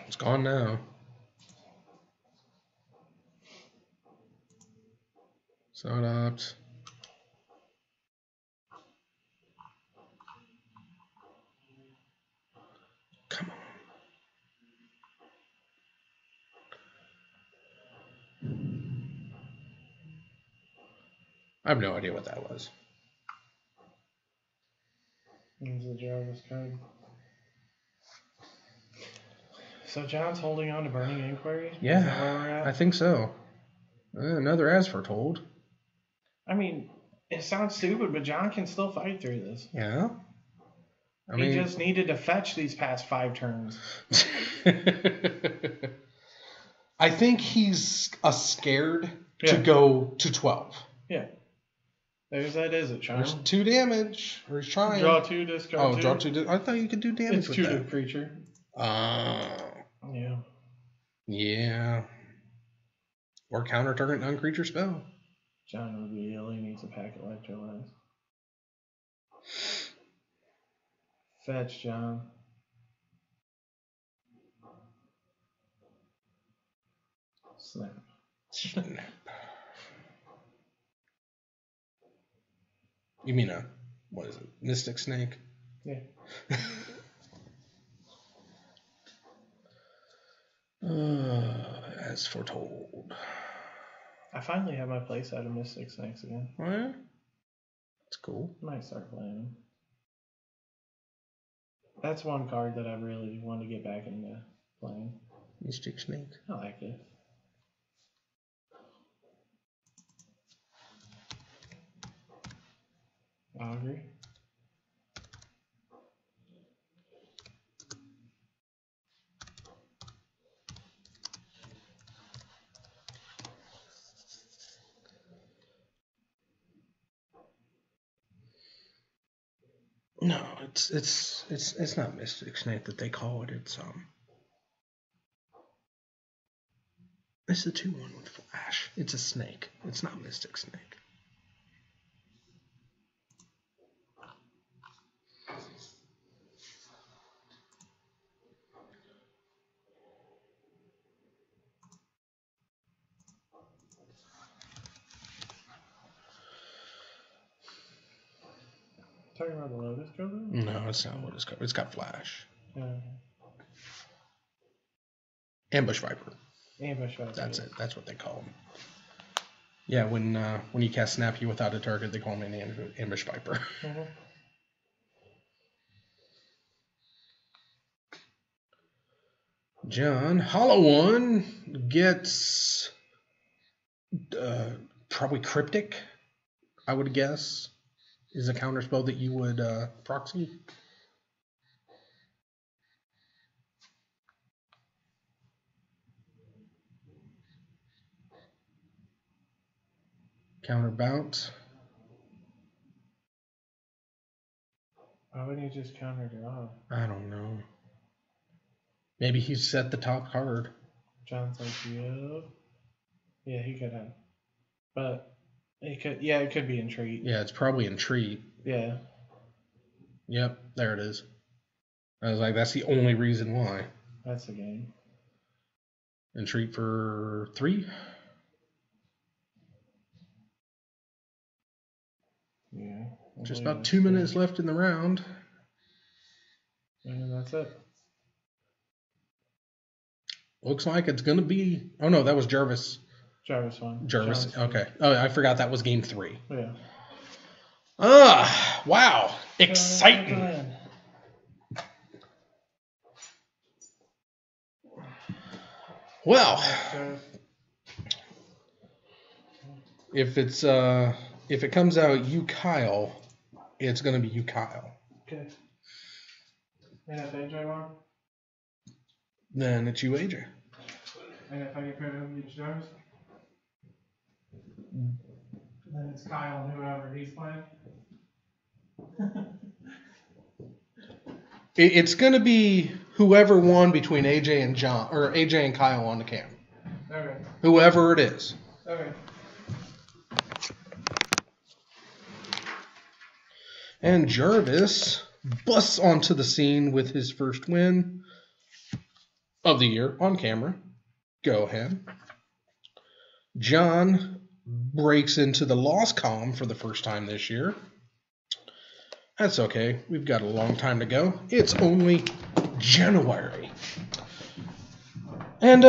It's gone now. Sodopt. Come on. I have no idea what that was. Here's the Jarvis card. So John's holding on to Burning Inquiry? Yeah, Is that where we're at? I think so. Another As Foretold. I mean, it sounds stupid, but John can still fight through this. Yeah. He just needed to fetch these past 5 turns. I think he's scared Yeah. to go to 12. Yeah. There's that is it, Sean. There's 2 damage. Or he's trying. Draw 2, discard 2. Draw 2. I thought you could do damage It's with 2 that. to creature. Yeah. Yeah. Or counter target non-creature spell. John really needs a pack of electrolytes. Fetch, John. Snap. You mean what is it? Mystic Snake? Yeah. As Foretold. I finally have my playset of Mystic Snakes again. Oh, yeah? That's cool. Might start playing them. That's one card that I really want to get back into playing. Mystic Snake. I like it. I agree. No, it's not Mystic Snake that they call it. It's the 2/1 with flash. It's a snake. It's not Mystic Snake. Talking about the Lotus cover? No, it's not what it's called. It's got flash. Yeah. Ambush Viper. Ambush Viper. That's it. That's what they call them. Yeah, when you cast Snap You without a target, they call him an Ambush Viper. Mm-hmm. John, Hollow One gets probably Cryptic, I would guess, is a counterspell that you would proxy. Counter bounce. Why wouldn't you just counter draw? I don't know. Maybe he set the top card. John's like, yep. Yeah, he could have. But it could be Entreat. Yeah, it's probably Entreat. Yeah. Yep, there it is. I was like, that's the only reason why. That's the game. Entreat for 3. Yeah. Just about 2 minutes left in the round. And that's it. Looks like it's going to be... Oh, no, that was Jarvis. Jarvis won. Jarvis, John's okay. Oh, I forgot that was game 3. Yeah. Wow. Exciting. Well, if it comes out you Kyle, it's going to be you Kyle. Okay. And if AJ won? Then it's you AJ. And if I get rid of each Jarvis? Then it's Kyle and whoever he's playing. It's going to be whoever won between AJ and John, or AJ and Kyle on the cam. Okay. Whoever it is. Okay. And Jarvis busts onto the scene with his first win of the year on camera. Go ahead. John breaks into the loss column for the first time this year. That's okay. We've got a long time to go. It's only January. And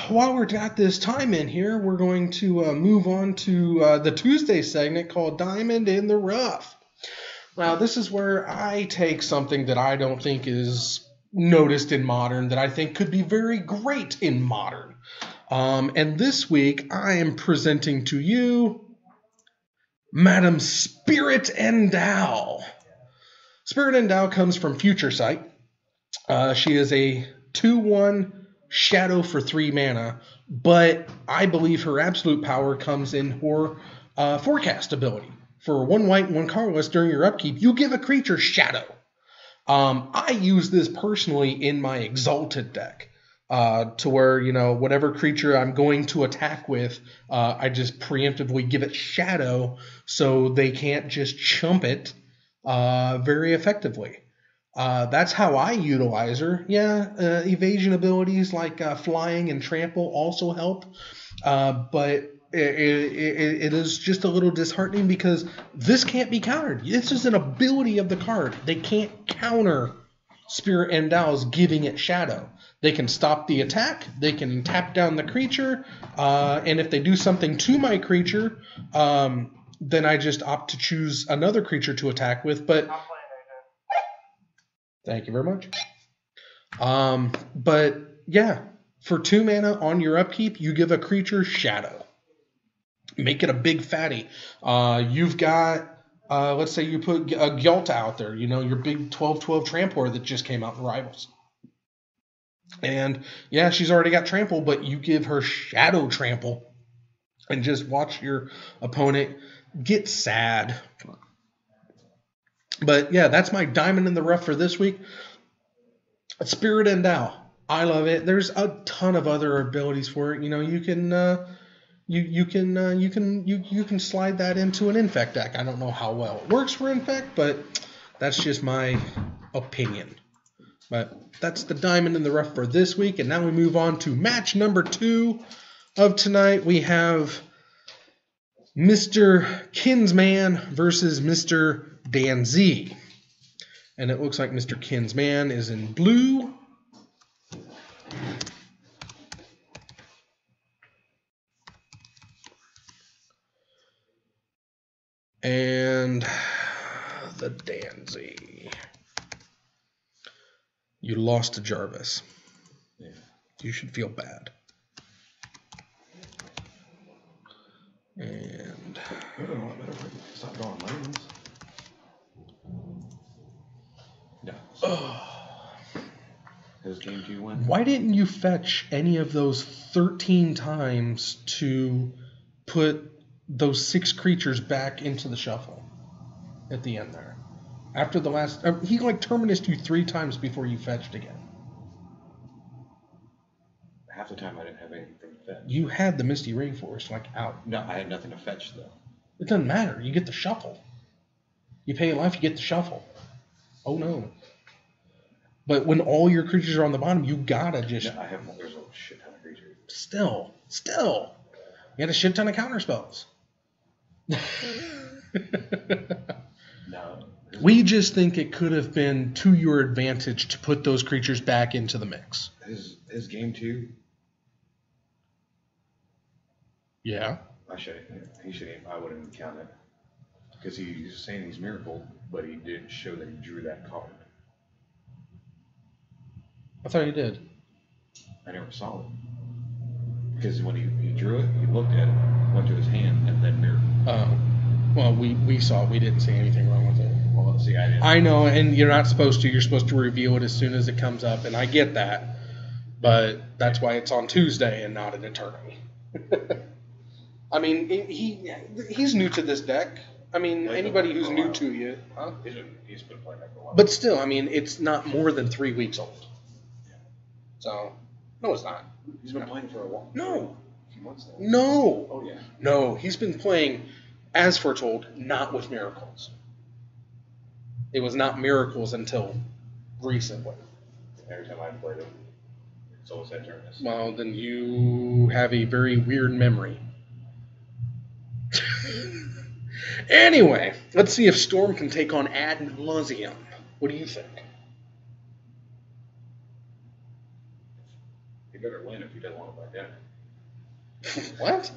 while we're got this time in here, we're going to move on to the Tuesday segment called Diamond in the Rough. Now, this is where I take something that I don't think is noticed in modern, that I think could be very great in modern. And this week, I am presenting to you Madam Spirit Endow. Spirit Endow comes from Future Sight. She is a 2/1 shadow for 3 mana, but I believe her absolute power comes in her forecast ability. For 1 white and 1 colorless during your upkeep, you give a creature shadow. I use this personally in my Exalted deck. To where, whatever creature I'm going to attack with, I just preemptively give it shadow so they can't just chump it very effectively. That's how I utilize her. Yeah, evasion abilities like flying and trample also help, but it is just a little disheartening because this can't be countered. This is an ability of the card. They can't counter Spirit Endow's giving it shadow. They can stop the attack, they can tap down the creature, and if they do something to my creature, then I just opt to choose another creature to attack with. But thank you very much. But yeah, for 2 mana on your upkeep, you give a creature shadow. Make it a big fatty. You've got, let's say you put a Gyalta out there, your big 12/12 Trampler that just came out in Rivals. And yeah, she's already got trample, but you give her shadow trample and just watch your opponent get sad. But yeah, that's my diamond in the rough for this week. Spirit Endow. I love it. There's a ton of other abilities for it. You can you can slide that into an Infect deck. I don't know how well it works for Infect, but that's just my opinion. But that's the diamond in the rough for this week. And now we move on to match number 2 of tonight. We have Mr. Kinsman versus Mr. Dan Z. And it looks like Mr. Kinsman is in blue. And the Dan Z. You lost to Jarvis. Yeah. You should feel bad. And You're doing a lot better for you. Stop drawing lanes. No. His game 2 win. why didn't you fetch any of those 13 times to put those 6 creatures back into the shuffle at the end there? After the last, he terminused you 3 times before you fetched again. Half the time I didn't have anything to fetch. You had the Misty Rainforest out. No, I had nothing to fetch though. It doesn't matter. You get the shuffle. You pay a life, you get the shuffle. Oh no. But when all your creatures are on the bottom, you gotta just. No, there's a shit ton of creatures. Still. You had a shit ton of counter spells. No. We just think it could have been to your advantage to put those creatures back into the mix. His game 2. Yeah. I wouldn't count it because he's saying he's miracle, but he didn't show that he drew that card. I thought you did. I never saw it because when he drew it, he looked at it, went to his hand, and then miracle. Oh. Well, we saw it. We didn't see anything wrong with it. Well, see, I didn't. I know, and you're not supposed to. You're supposed to reveal it as soon as it comes up, and I get that. But that's why it's on Tuesday and not an eternity. I mean, he's new to this deck. I mean, Like anybody the- who's new to you. Huh? He's been playing that for a while. But still, I mean, it's not more than 3 weeks old. So, no, it's not. He's been playing for a while. No. A few months now. No. Oh, yeah. No, he's been playing, as foretold, not with miracles. It was not miracles until recently. Every time I played him, it's always had Turnus. Well, then you have a very weird memory. Anyway, let's see if Storm can take on Ad Nauseam. What do you think? He better win if he doesn't want to buy dinner. What?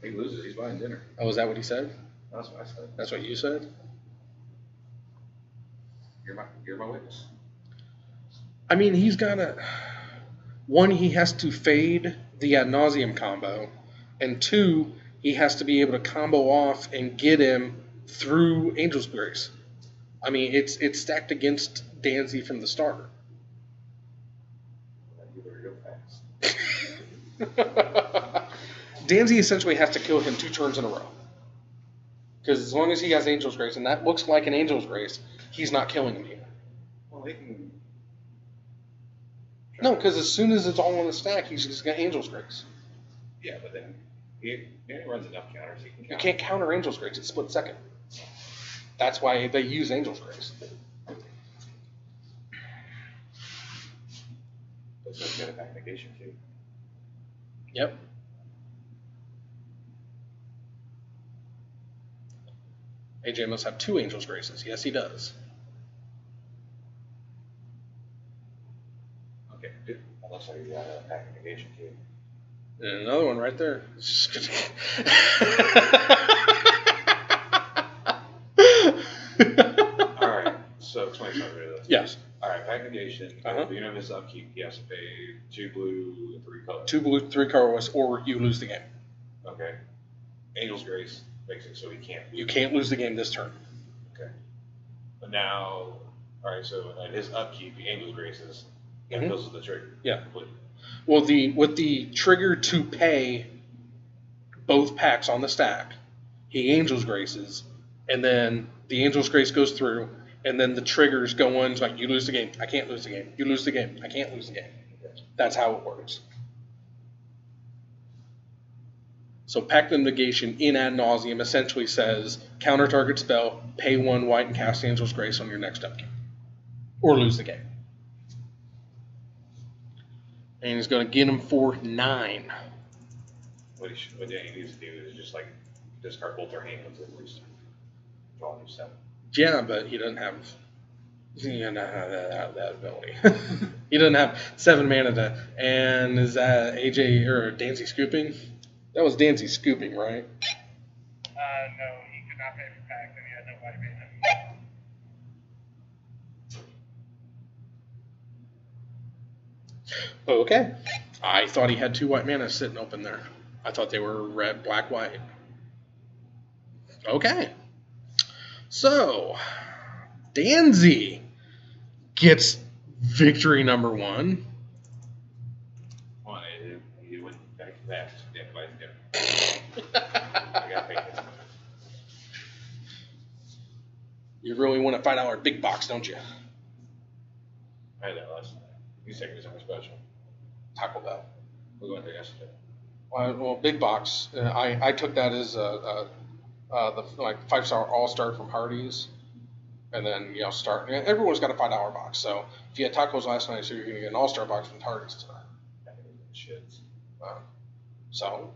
If he loses, he's buying dinner. Oh, is that what he said? That's what I said. That's what you said? You're my witness. I mean, he's got to... One, he has to fade the Ad Nauseam combo. And two, he has to be able to combo off and get him through Angel's Grace. I mean, it's stacked against Danzy from the start. You better go fast. Danzy essentially has to kill him 2 turns in a row. Because as long as he has Angel's Grace, and that looks like an Angel's Grace, he's not killing him here. Well, he can. No, because as soon as it's all on the stack, he's just got Angel's Grace. Yeah, but then he runs enough counters. He can You counter. can't counter Angel's Grace. It's split second. That's why they use Angel's Grace. That's what's got a back negation too. Yep. AJ must have 2 Angel's Graces. Yes, he does. Okay, good. That looks like he got a back negation too. And another one right there. Alright, so explain something to this. Yes. Alright, back negation. Uh-huh. At the beginning of his upkeep, he has to pay 2 blue, 3 color. 2 blue, 3 colorless, or you lose the game. Okay. Angel's Grace makes it so he can't. You can't lose the game this turn. Okay. But now, alright, so at his upkeep, the Angel's Grace is Mhm. goes with the trigger. Yeah. Completely. Well, with the trigger to pay both packs on the stack, he Angel's Graces, and then the Angel's Grace goes through, and then the triggers go on. It's like, you lose the game. I can't lose the game. You lose the game. I can't lose the game. That's how it works. So Pact of Negation in Ad Nauseam essentially says, counter target spell, pay 1 white, and cast Angel's Grace on your next upkeep. Or lose the game. And he's going to get him for 9. What he needs to do is just like discard both their hands and least draw a new 7. Yeah, but he doesn't have that ability. He doesn't have 7 mana and is that AJ or Dancy scooping? That was Dancy scooping, right? No, he could not pay for pack, and he had no white mana. Okay. I thought he had 2 white mana sitting open there. I thought they were red, black, white. Okay. So, Danzy gets victory number 1. Well, he went back to that. Yeah, but I got paid. You really want a $5 big box, don't you? I had that last night. He's taking something special. Taco Bell. We went there yesterday. Well, big box. I took that as the like 5-star All-Star from Hardee's, and then start. Everyone's got a $5 box. So if you had tacos last night, so you're gonna get an All-Star box from Hardee's tonight. I think it was shits. So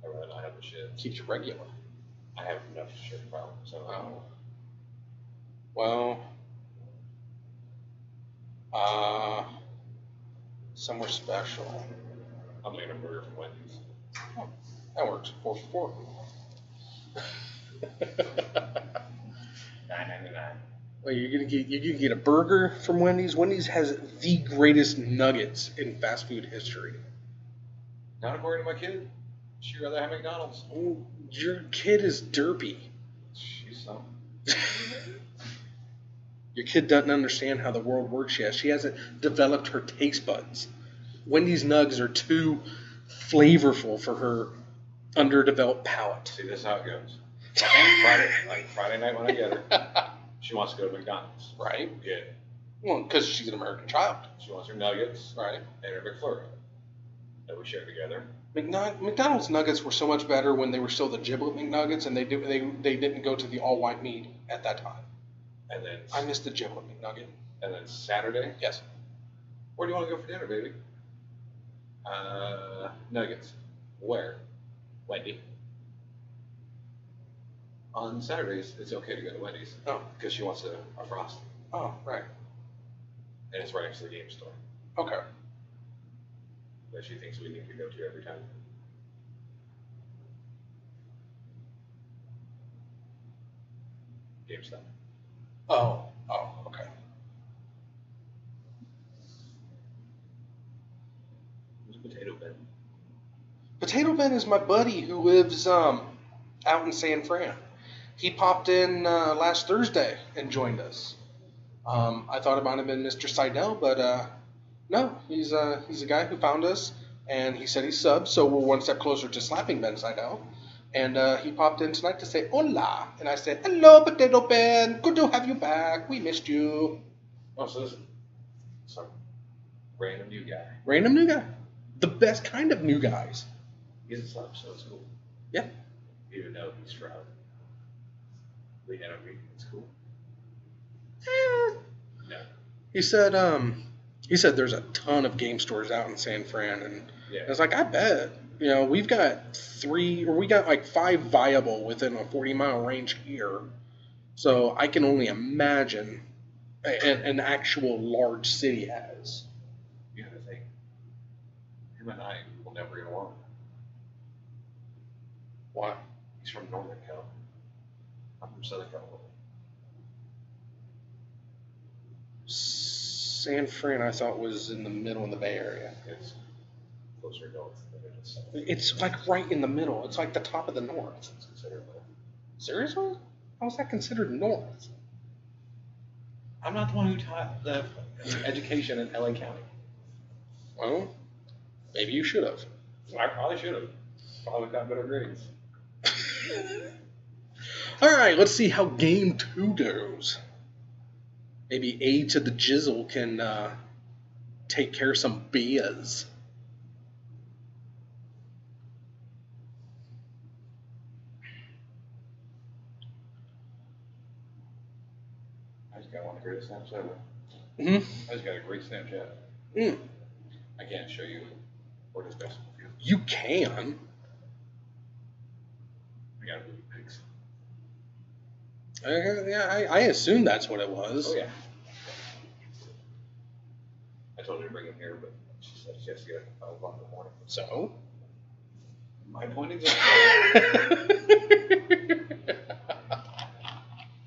I rather not have the shits. keeps you regular. I have enough shit problem. So Well, somewhere special. I'm making a burger from Wendy's. That works. 4 for 4. $9.99. Well, you're gonna get a burger from Wendy's. Wendy's has the greatest nuggets in fast food history. Not according to my kid. She'd rather have McDonald's. Oh, your kid is derpy. She's something. Your kid doesn't understand how the world works yet. She hasn't developed her taste buds. Wendy's nugs are too flavorful for her underdeveloped palate. See, this is how it goes. Friday night when I get her, she wants to go to McDonald's. Right. Yeah. Well, because she's an American child. She wants her nuggets. Right. And her McFlurry that we share together. McDonald's nuggets were so much better when they were still the giblet McNuggets, and they didn't go to the all white meat at that time. And then I missed the giblet McNugget. And then Saturday, Yes. where do you want to go for dinner, baby? Nuggets. Where? Wendy. On Saturdays, it's okay to go to Wendy's. Oh. Because she wants a Frosty. Oh, right. And it's right next to the game store. Okay. That she thinks we need to go to every time. GameStop. Oh, okay. Who's Potato Ben? Potato Ben is my buddy who lives out in San Fran. He popped in last Thursday and joined us. I thought it might have been Mr. Seidel, but no, he's a guy who found us, and he said he's subbed, so we're one step closer to slapping Ben Seidel. And he popped in tonight to say hola, and I said, hello, Potato Ben, good to have you back, we missed you. Oh, so this is some random new guy. Random new guy. The best kind of new guys. He's a sub, so it's cool. Yeah. Even though he's Shroud. The enemy, it's cool. No. He said there's a ton of game stores out in San Fran, and Yeah. I was like, I bet. You know, we got like 5 viable within a 40-mile range here. So I can only imagine an actual large city has. You have to think. Him and I will never get along. Why? He's from Northern California. I'm from Southern California. San Fran, I thought, was in the middle of the Bay Area. It's closer north than it is south. It's like right in the middle. It's like the top of the north. It's considered north. Seriously? How's that considered north? I'm not the one who taught the education in LA County. Well, maybe you should have. I probably should have. Probably got better grades. All right, let's see how game 2 goes. Maybe A to the Jizzle can take care of some beers. I just got one of the greatest Snapchat ever. Mm-hmm. I just got a great Snapchat. Mm. I can't show you what is best for you. You can. I got movie pics. Yeah, I assume that's what it was. Oh, yeah. I told her to bring him here, but she said she has to get up at 5 o'clock in the morning. So? My point exactly. I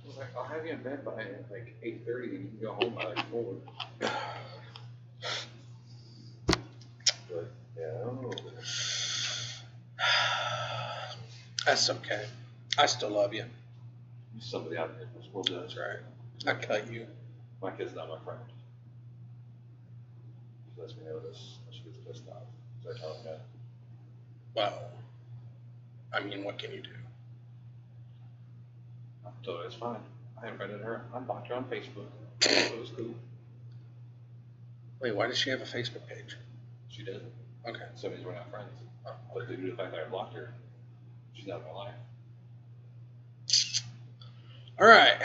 was like, I'll have you in bed by like 8:30 and you can go home by like 4. But, yeah, I don't know. That's okay. I still love you. There's somebody out there in this world does. That's right. I cut you. My kid's not my friend. She lets me know this when she gets pissed off. So I tell him that. Well, I mean, what can you do? I told her it's fine. I unfriended her. I blocked her on Facebook. It was cool. Wait, why does she have a Facebook page? She did. Okay. So means we're not friends. Oh. But due to the fact that I blocked her, she's out of my life. All right.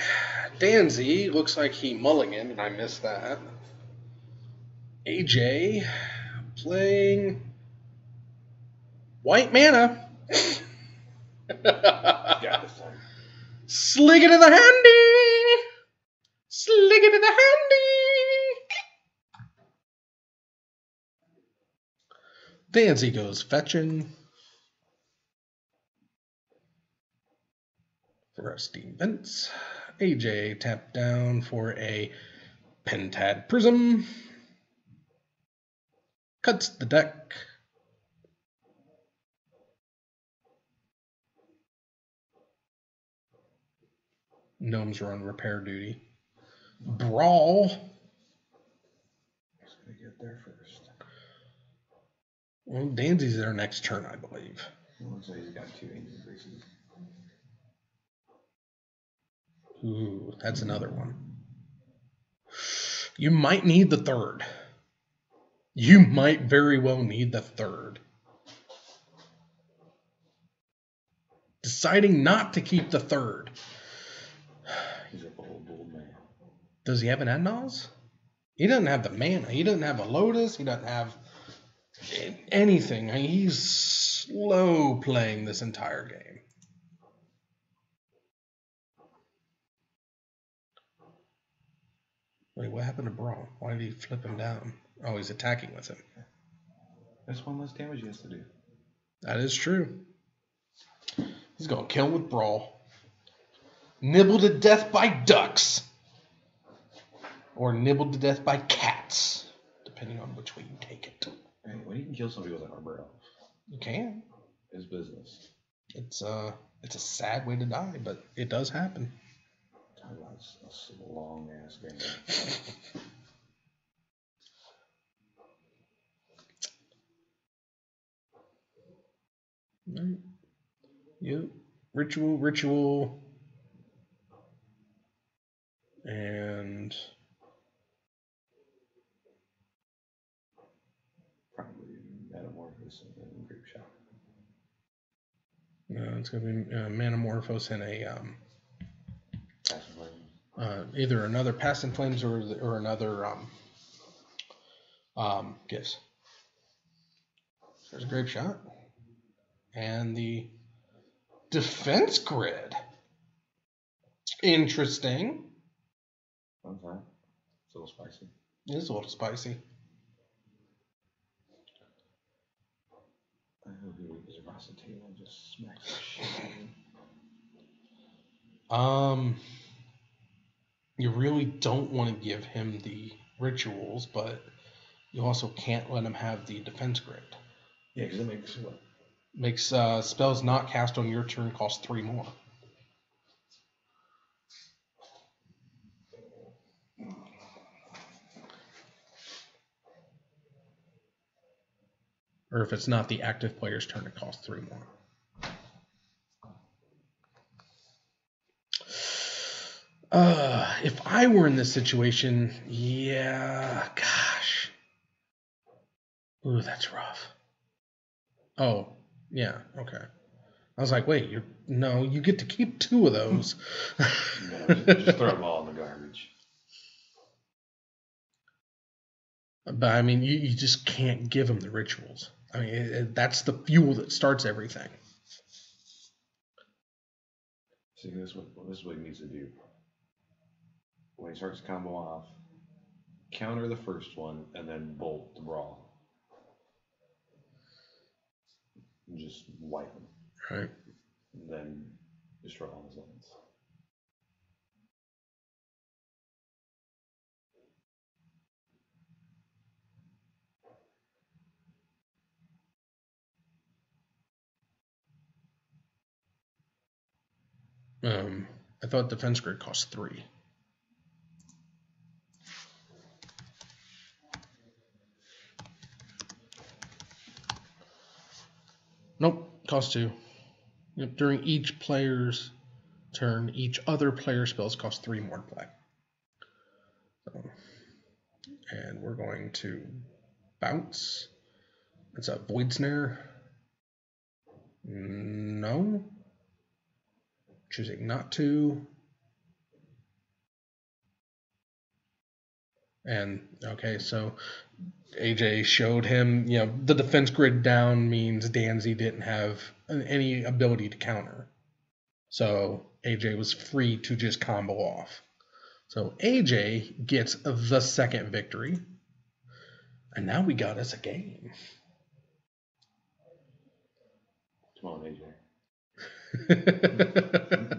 Danzy looks like he mulliganed, and I missed that. AJ playing White Mana. Got this time. Slick it to the handy. Slick it to the handy. Danzy goes fetching. Rusty Vents. AJ tapped down for a Pentad Prism. Cuts the deck. Gnomes are on repair duty. Brawl. Who's going to get there first? Well, Danzy's their next turn, I believe. It looks like he's got 2 increases. Ooh, that's another one. You might need the third. You might very well need the third. Deciding not to keep the third. He's a bold man. Does he have an Adnals? He doesn't have the mana. He doesn't have a Lotus. He doesn't have anything. I mean, he's slow playing this entire game. Wait, what happened to Brawl? Why did he flip him down? Oh, he's attacking with him. That's one less damage he has to do. That is true. He's going to kill with Brawl. Nibbled to death by ducks. Or nibbled to death by cats. Depending on which way you take it. Hey, when you can kill somebody with an Arbor Elf, You can. it's business. It's a sad way to die, but it does happen. That's a long ass game. Right. Yep. Ritual. And Probably Metamorphosis and Grape Shot. it's going to be Manamorphose and a Passing Flames. either another Past in Flames or another Gifts. There's a Grape Shot. And the Defense Grid. Interesting. Fun time. It's a little spicy. It is a little spicy. I hope he is versatile and just smacks the shit out of him. You really don't want to give him the rituals, but you also can't let him have the defense grid. Yeah, because it makes what? Makes spells not cast on your turn cost 3 more. Or if it's not the active player's turn, it costs 3 more. If I were in this situation, yeah, gosh. Ooh, that's rough. Oh, yeah, okay. I was like, wait, you get to keep 2 of those. No, just throw them all in the garbage. But I mean, you just can't give them the rituals. I mean, that's the fuel that starts everything. See, this is what he needs to do. When he starts combo off, counter the first one and then bolt the Brawl. And just wipe him. Right. And then destroy all his lands. I thought defense grid cost 3. Nope, cost 2. Yep, during each player's turn, each other player's spells cost 3 more to play. So, and we're going to bounce. It's a Void Snare. No. Choosing not to. And, okay, so AJ showed him, the defense grid down means Danzy didn't have any ability to counter. So AJ was free to just combo off. So AJ gets the second victory. And now we got us a game. Come on, AJ.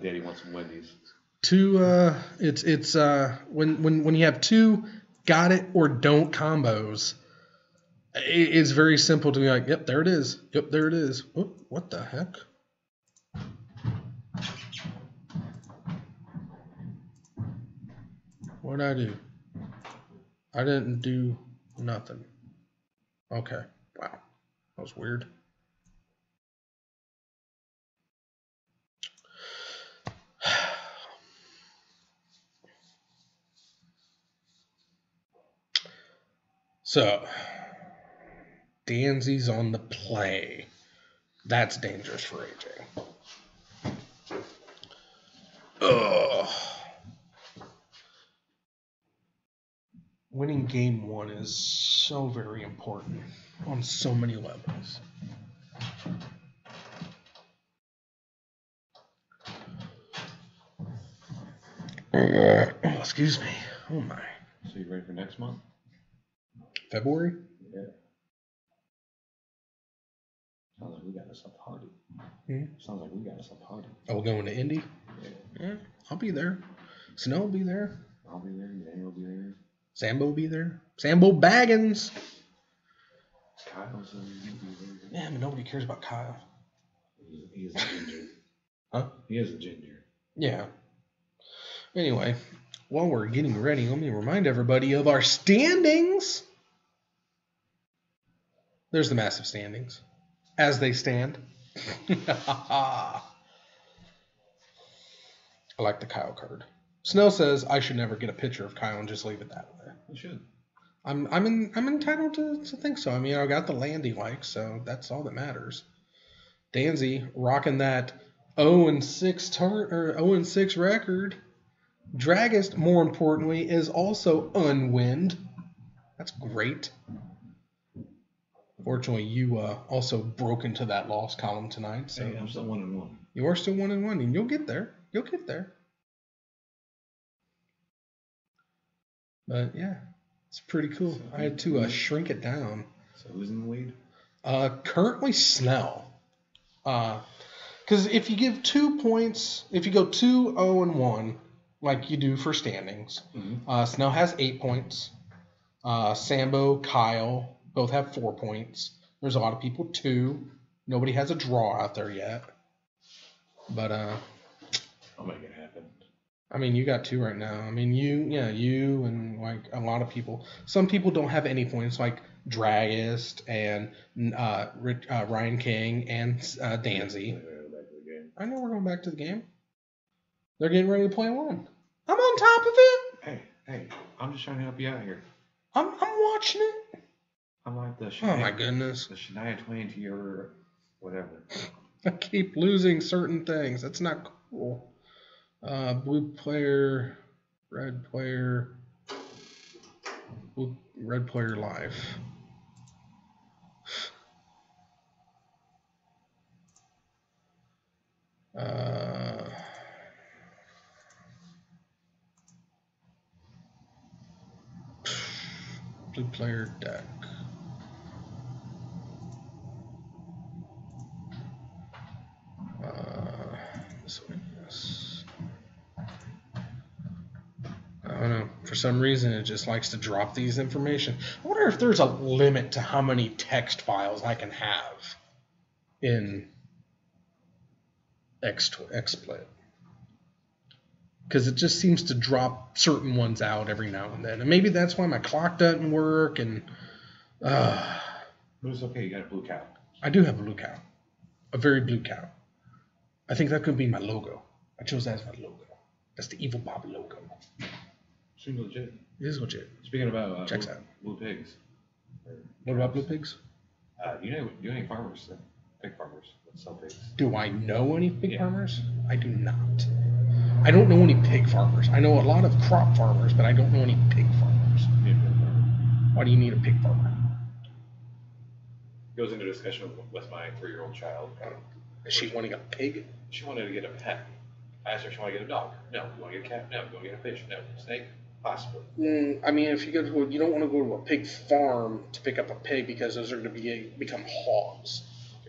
Daddy wants some Wendy's. It's when you have 2 got it or don't combos, it's very simple to be like, yep, there it is. Yep, there it is. What the heck? What did I do? I didn't do nothing. Okay. Wow. That was weird. So, Danzy's on the play. That's dangerous for AJ. Ugh. Winning game one is so very important on so many levels. Oh, excuse me. Oh my. So you ready for next month? February? Yeah. Sounds like we got us a party. Sounds like we got us a party. Oh, we're going to Indy? Yeah. Yeah, I'll be there. Snow will be there. I'll be there. Daniel will be there. Sambo will be there. Sambo Baggins. Kyle's will be there. Yeah, but nobody cares about Kyle. He is a ginger. Huh? He is a ginger. Yeah. Anyway, while we're getting ready, let me remind everybody of our standings. There's the massive standings. As they stand. I like the Kyle card. Snell says I should never get a picture of Kyle and just leave it that way. You should. I'm entitled to think so. I mean, I got the land he likes, so that's all that matters. Danzy rocking that 0-6 record. Dragist, more importantly, is also unwinned. That's great. Fortunately, you also broke into that loss column tonight. So Hey, I'm still 1-1. You are still 1-1, and you'll get there. You'll get there. But yeah, it's pretty cool. I had to shrink it down. So who's in the lead? Currently Snell. Because if you give 2 points, if you go 2-0-1, like you do for standings, Snell has 8 points. Sambo, Kyle, both have 4 points. There's a lot of people 2. Nobody has a draw out there yet. But I'll make it happen. I mean, you got 2 right now. I mean, you and like a lot of people. Some people don't have any points, like Dragist and Ryan King and Danzy. I know we're going back to the game. They're getting ready to play one. I'm on top of it. Hey, I'm just trying to help you out here. I'm watching it. I'm like the Oh my goodness. The Shania Twain to your whatever. I keep losing certain things. That's not cool. Blue player, red player, red player live. Blue player deck. Miscellaneous. I don't know. For some reason, it just likes to drop these information. I wonder if there's a limit to how many text files I can have in XSplit. Because it just seems to drop certain ones out every now and then. And maybe that's why my clock doesn't work. And It's okay, you got a blue cow. I do have a blue cow. A very blue cow. I think that could be my logo. I chose that as my logo. That's the Evil Bob logo. Seems legit. It is legit. Speaking about Checks out. blue pigs. What about blue pigs? Do you know any farmers that pig farmers that sell pigs? Do I know any pig farmers? I do not. I don't know any pig farmers. I know a lot of crop farmers, but I don't know any pig farmers. You need a pig farmer. Why do you need a pig farmer? Goes into discussion with my 3-year-old child. Is she wanting a pig? She wanted to get a pet. I asked her if she wanted to get a dog. No. You want to get a cat? No. You want to get a fish? No. Snake? Possibly. I mean, if you go to you don't want to go to a pig farm to pick up a pig because those are going to become hogs.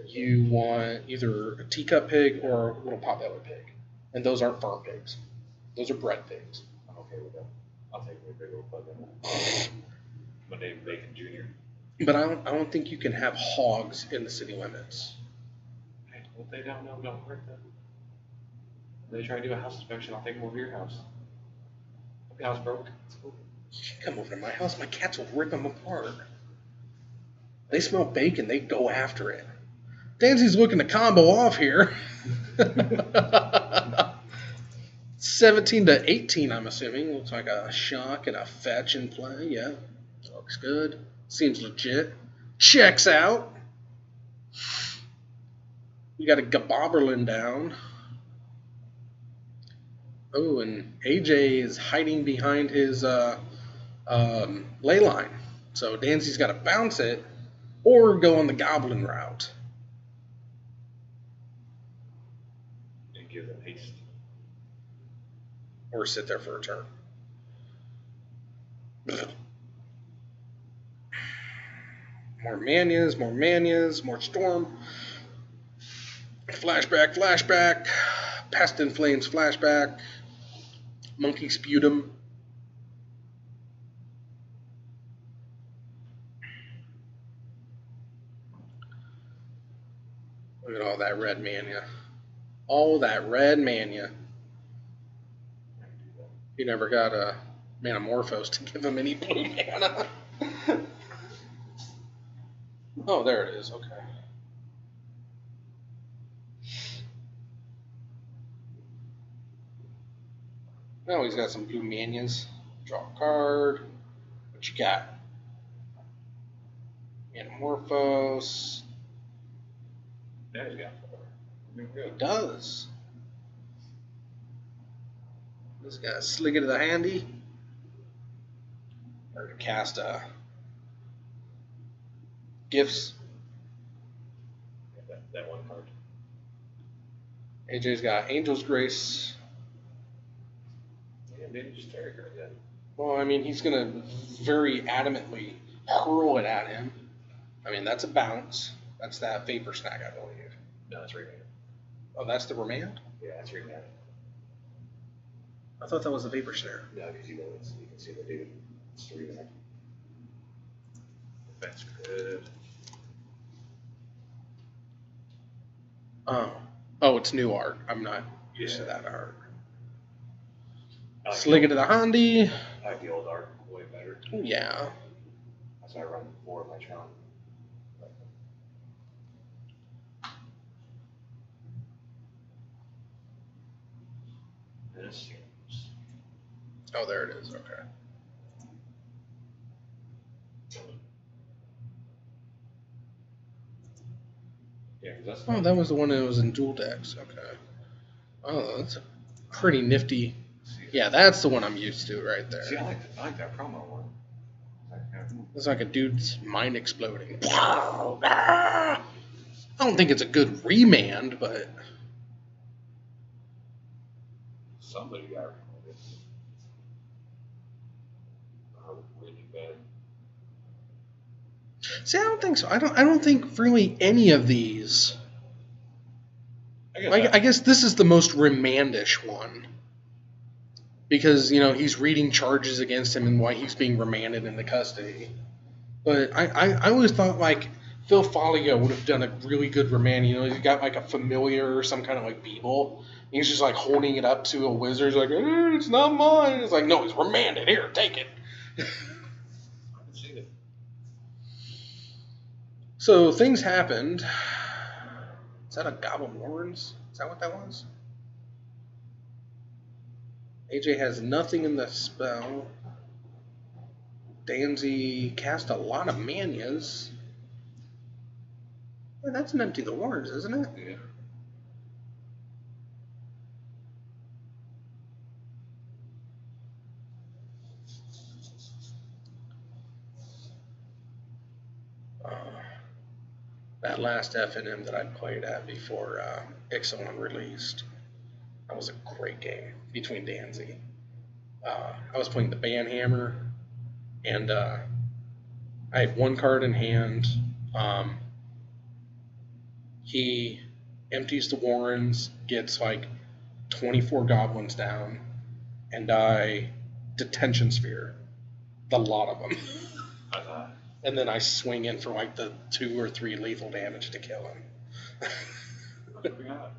You want either a teacup pig or a little potbelly pig, and those aren't farm pigs. Those are bred pigs. I'm okay with that. I'll take a big old bug in my name Bacon Jr. But I don't think you can have hogs in the city limits. Hey, what they don't know, don't hurt them. If they try to do a house inspection, I'll take them over to your house. If the house broke, it's cool. You can't come over to my house. My cats will rip them apart. They smell bacon. They go after it. Danzy's looking to combo off here. 17-18, I'm assuming. Looks like a shock and a fetch in play. Yeah, looks good. Seems legit. Checks out. We got a Gabobberlin down. Oh, and AJ is hiding behind his ley line. So Danzy's got to bounce it or go on the Goblin route. And give them haste. Or sit there for a turn. More Manias, more Storm. Flashback. Past in Flames flashback. Monkey Sputum. Look at all that red Mania. All that red Mania. He never got a Manamorphose to give him any blue mana. Oh, there it is. Okay. Now he's got some blue Manias. Draw a card. What you got? Manamorphose. Yeah, he's got 4. He does. This guy slick it to the handy. Or to cast gifts. That one card. AJ's got Angel's Grace. Yeah, maybe just target card then. Well, I mean, he's gonna very adamantly hurl it at him. I mean, that's a bounce. That's that Vapor Snag, I believe. No, that's remand. Oh, that's the remand? Yeah, that's remand. I thought that was the Vapor Snare. No, because you can see the dude. It's 3 there. That's good. Oh, it's new art. I'm not used to that art. I like Slick it to the handy. I like the old art way better. Oh, yeah. That's why I run 4 of my Tron. This. Oh, there it is. Okay. Yeah, because that's. Oh, that was the one that was in dual decks. Okay. Oh, that's a pretty nifty. Yeah, that's the one I'm used to right there. See, I like that promo one. It's like a dude's mind exploding. I don't think it's a good remand, but Somebody got it. Really bad. see, I don't think so. I don't think really any of these. I guess this is the most remandish one. Because, he's reading charges against him and why he's being remanded into custody. But I always thought, Phil Foglio would have done a really good remand. He's got, a familiar or some kind of, Beeble. He's just, holding it up to a wizard. He's like, it's not mine. It's like, no, it's remanded. Here, take it. I can see it. So, things happened. Is that a Goblin Warrens? Is that what that was? AJ has nothing in the spell. Danzy cast a lot of Manias. Yeah, that's an Empty the Warrens, isn't it? Yeah. That last FNM that I played at before Ixalan released. That was a great game between Danzy. I was playing the Banhammer, and I had one card in hand. He empties the Warrens, gets 24 goblins down, and I Detention Sphere. The lot of them. And then I swing in for the 2 or 3 lethal damage to kill him.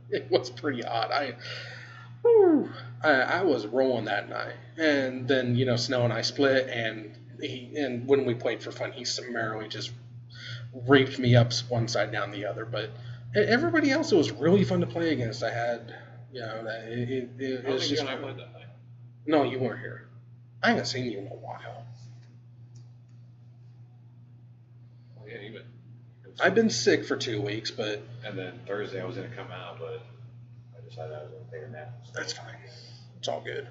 It was pretty odd. I was rolling that night, and then Snow and I split, and when we played for fun, he summarily just raped me up one side down the other. But everybody else, it was really fun to play against. I had it was just. I played that night. No, you weren't here. I haven't seen you in a while. Yeah, even. I've been sick for 2 weeks, but And then Thursday I was gonna come out, but I decided I was gonna take a nap. that's fine. It's all good.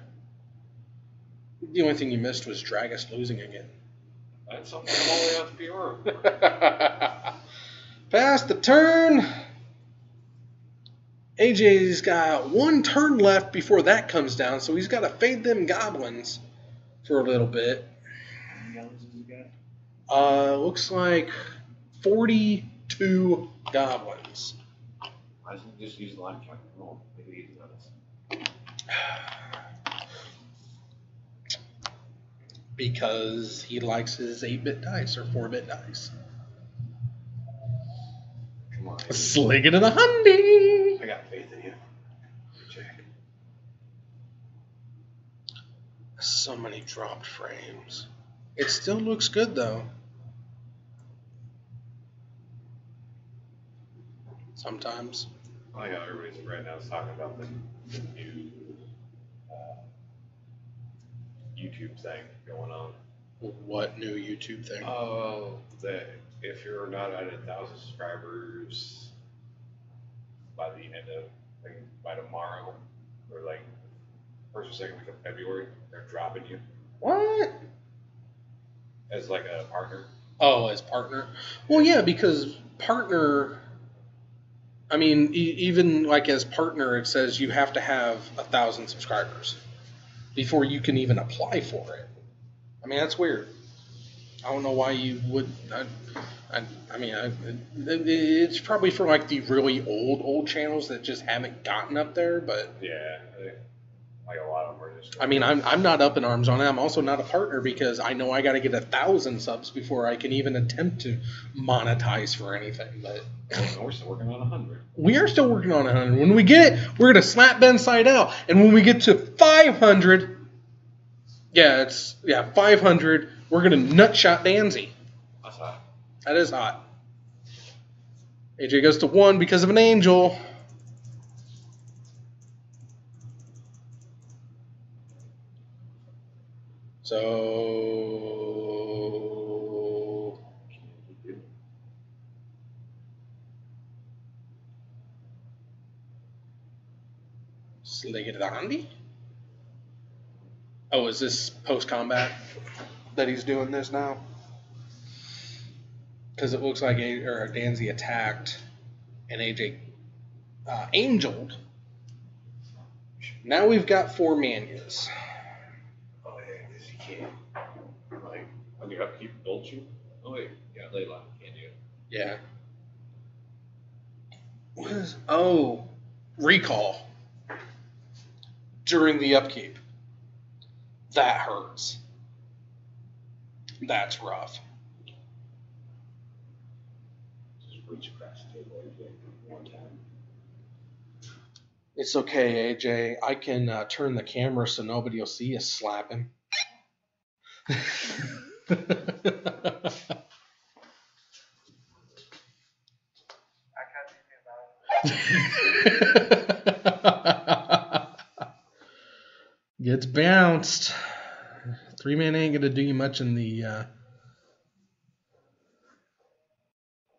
The only thing you missed was Dragus losing again. That's something all the way out to Peoria. Past the turn. AJ's got 1 turn left before that comes down, so he's got to fade them goblins for a little bit. How many goblins has he got? Looks like 42 goblins. I just use the line count. Roll. Maybe he does. Because he likes his 8-bit dice or 4-bit dice. Come on. Sling it in a hundy. I got faith in you. Check. So many dropped frames. It still looks good though. Sometimes. I like how everybody's right now is talking about the new YouTube thing going on. What new YouTube thing? Oh, that if you're not at 1,000 subscribers by the end of, like, by tomorrow, or like first or second week of February, they're dropping you What? as like a partner. Oh, as partner? Well, yeah, because partner. I mean, even like as partner, it says you have to have 1,000 subscribers before you can even apply for it. I mean, that's weird. I don't know why you would. It's probably for like the really old channels that just haven't gotten up there. But Yeah, like a lot of them are just. I mean, I'm not up in arms on it. I'm also not a partner because I know I got to get 1,000 subs before I can even attempt to monetize for anything. But We're still working on 100. we are still working on 100. When we get it, we're gonna slap Ben side out. And when we get to 500, 500. We're gonna nutshot Danzy. That's hot. That is hot. AJ goes to 1 because of an angel. So Sliggerandi? Oh, is this post-combat that he's doing this now? Because it looks like Danzy attacked and AJ angeled. Now we've got 4 Manias. Oh yeah, because you can't. Like on your upkeep, don't you? Oh wait, yeah, Layla can't do it. Yeah. Recall during the upkeep. That hurts. That's rough. Just reach across the table one time. It's okay, AJ. I can turn the camera so nobody will see us slapping. I can't do that. Gets bounced. 3-man ain't gonna do you much in the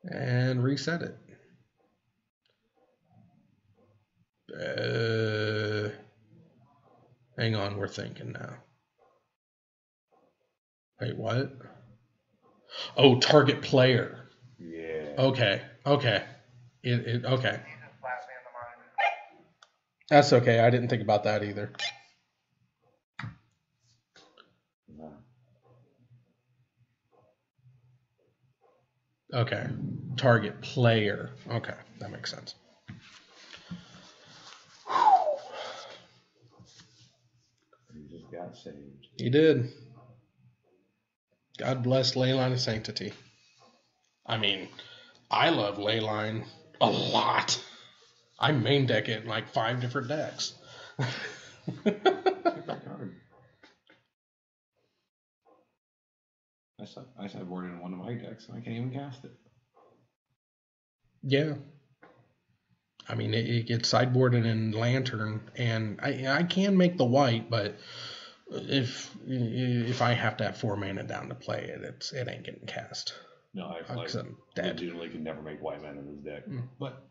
and reset it. Hang on, we're thinking now. Wait, what? Oh, target player. Yeah. Okay. Okay. Okay. He just slapped me in the mind. That's okay. I didn't think about that either. No. Okay. Target player. Okay. That makes sense. He just got saved. He did. God bless Leyline of Sanctity. I mean, I love Leyline a lot. I main deck it in like 5 different decks. Pick that card. I sideboarded in one of my decks and I can't even cast it. Yeah. I mean, it gets sideboarded in Lantern, and I can make the white, but if I have to have 4 mana down to play it, it ain't getting cast. No, I like Because I'm dead. legitimately can never make white man in this deck, but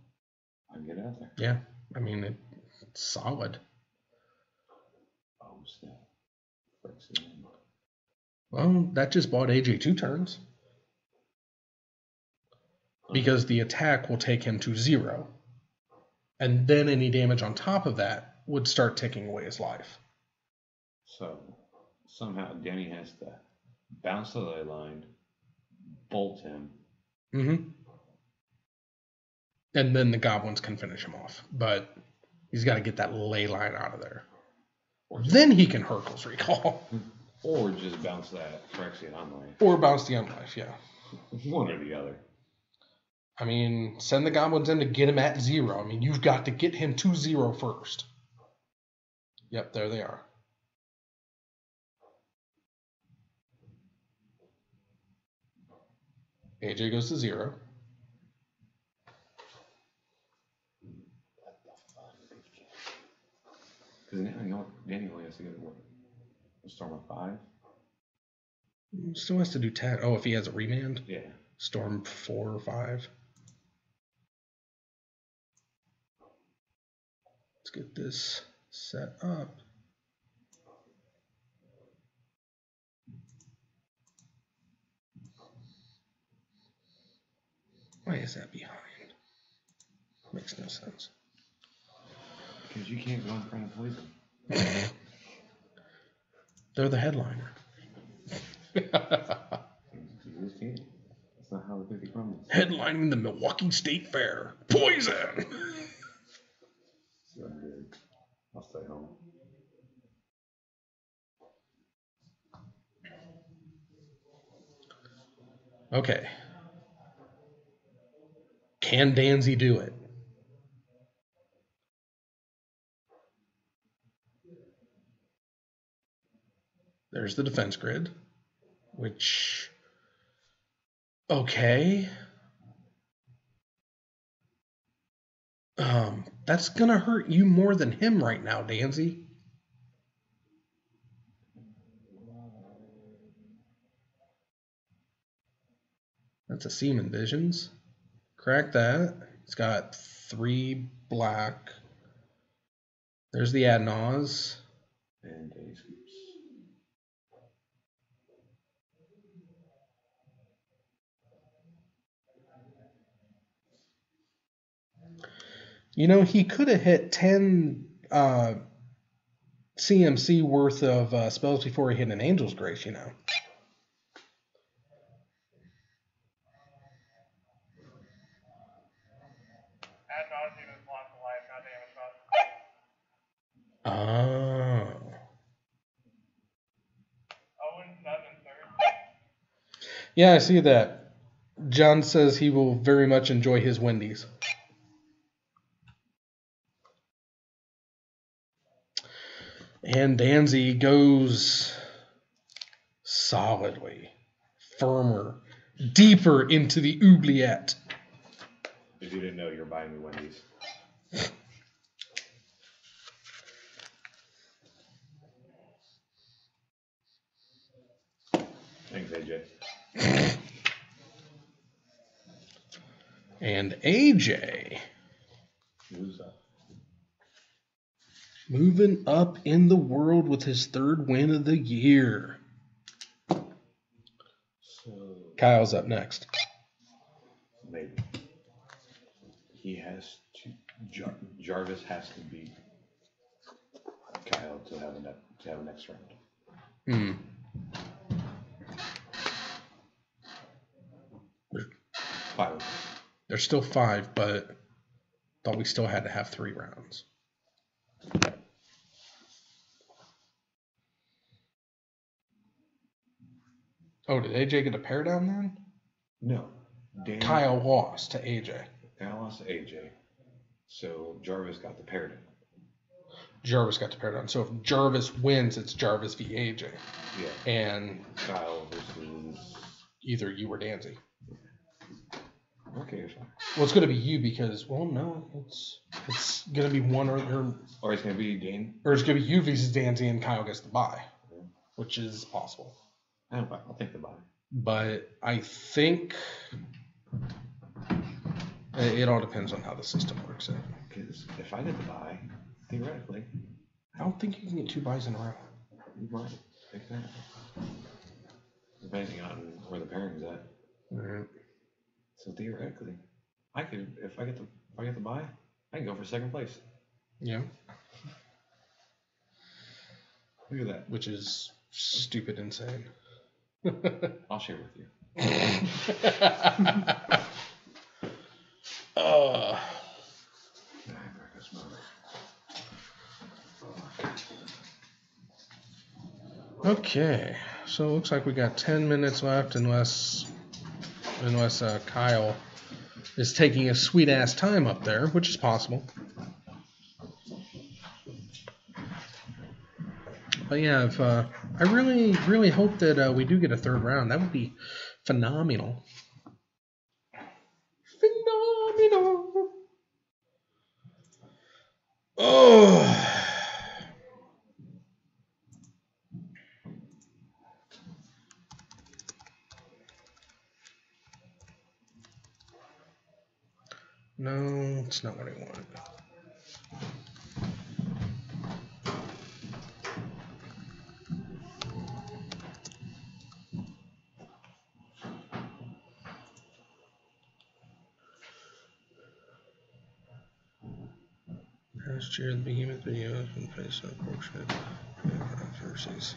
I can get it out there. Yeah, I mean, it's solid. Oh, snap. Phyrexian. Well, that just bought AJ 2 turns. Because the attack will take him to 0. And then any damage on top of that would start ticking away his life. So, somehow Danny has to bounce the ley line, bolt him. Mm-hmm. And then the goblins can finish him off. But he's got to get that ley line out of there. Then he can Hurkyl's Recall. Or just bounce that Phyrexian Unlife. Or bounce the Unlife, yeah. One or the other. I mean, send the goblins in to get him at 0. I mean, you've got to get him to 0 first. Yep, there they are. AJ goes to 0. Because now Danny only has to get a Storm of 5. Still has to do 10. Oh, if he has a remand? Yeah. Storm 4 or 5. Let's get this set up. Why is that behind? Makes no sense. Because you can't go in front of Poison. They're the headliner. You just can't. That's not how the cookie crumbles. Headlining the Milwaukee State Fair. Poison! So I'm good. I'll stay home. Okay. Can Danzy do it? There's the defense grid, which, okay. That's going to hurt you more than him right now, Danzy. That's a Seaman Visions. Crack that. It's got 3 black. There's the Adnaz. And a Scoops. You know, he could have hit 10 CMC worth of spells before he hit an Angel's Grace, you know. Ad nauseam is lost to life, not damage cost. Oh. 0-7 third. Yeah, I see that. John says he will very much enjoy his Wendy's. And Danzy goes solidly, firmer, deeper into the oubliette. If you didn't know, you're buying me Wendy's. Thanks, AJ. And AJ Who's up? moving up in the world with his 3rd win of the year. So Kyle's up next. maybe he has to. Jarvis has to beat Kyle to have a next round. Hmm. 5. There's still 5, but thought we still had to have 3 rounds. Oh, did AJ get a pair down then? No. Dan, Kyle lost to AJ. Kyle lost to AJ. So Jarvis got the pair down. Jarvis got the pair down. So if Jarvis wins, it's Jarvis v AJ. Yeah. And Kyle versus. either you or Danzy. Okay, fine. Well, it's going to be you because, well, no, it's going to be one or Or it's going to be Dan. or it's going to be you versus Danzy and Kyle gets the bye, which is possible. I'll take the bye. But I think it all depends on how the system works out. Because if I get the bye, theoretically, I don't think you can get 2 buys in a row. you might. Exactly. Depending on where the pairing's at. Right. So theoretically, I could, if I get the bye, I can go for second place. Yeah. Look at that. Which is stupid insane. I'll share with you. Okay, so it looks like we got 10 minutes left unless Kyle is taking a sweet ass time up there, which is possible. But yeah, if, I really hope that we do get a third round. That would be phenomenal. Phenomenal. Oh. No, it's not what I wanted. Last year, the Behemoth video has been faced on unfortunate controversies.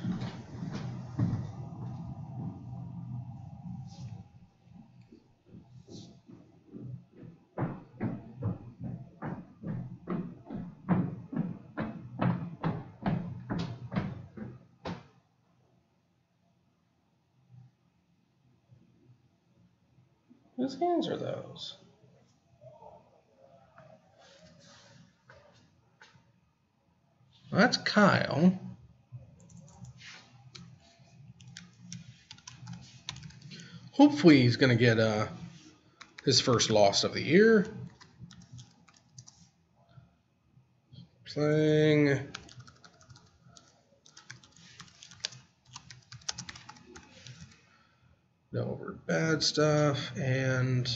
Whose hands are those? Well, that's Kyle. Hopefully he's going to get his first loss of the year. Playing. No over bad stuff. And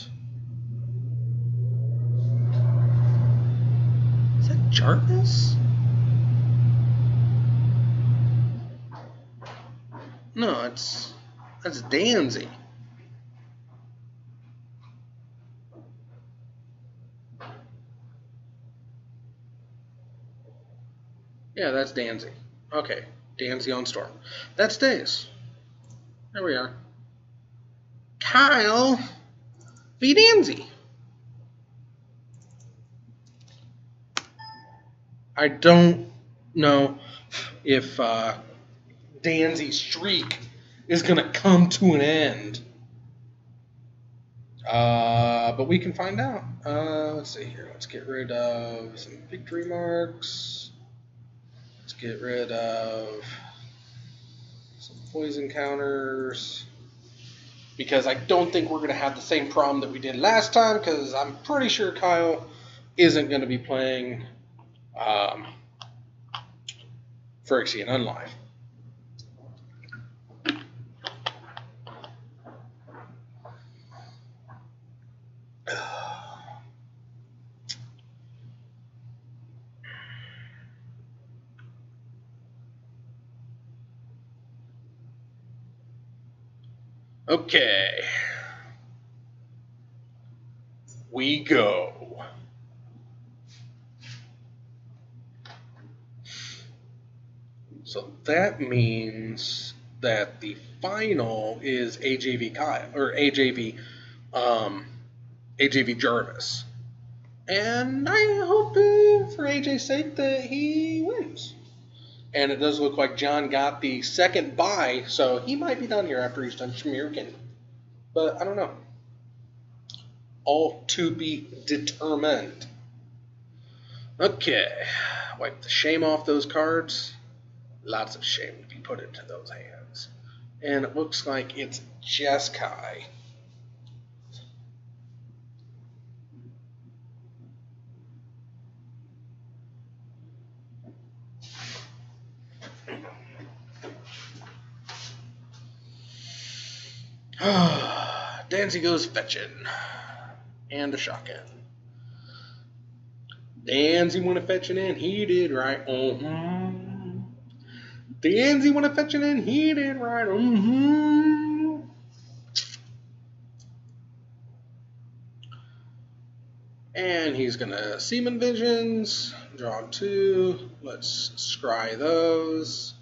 is that Jarvis? No, that's Danzy. Yeah, that's Danzy. Okay, Danzy on Storm. That's Days. There we are. Kyle v. Danzy. I don't know if Danzy's streak is going to come to an end. But we can find out. Let's see here. Let's get rid of some victory marks. Let's get rid of some poison counters. Because I don't think we're going to have the same problem that we did last time, because I'm pretty sure Kyle isn't going to be playing Phyrexian Unlive. Okay. We go. So that means that the final is AJV Kyle, or AJV Jarvis. And I hope for AJ's sake that he wins. And it does look like John got the second bye, so he might be done here after he's done Shmirkin. But I don't know. All to be determined. Okay. Wipe the shame off those cards. Lots of shame to be put into those hands. And it looks like it's Jeskai. Danzy goes fetching. And a shotgun. Danzy went a fetching and he did right. Danzy went a fetching and he did right. And he's going to Seaman Visions. Draw 2. Let's scry those.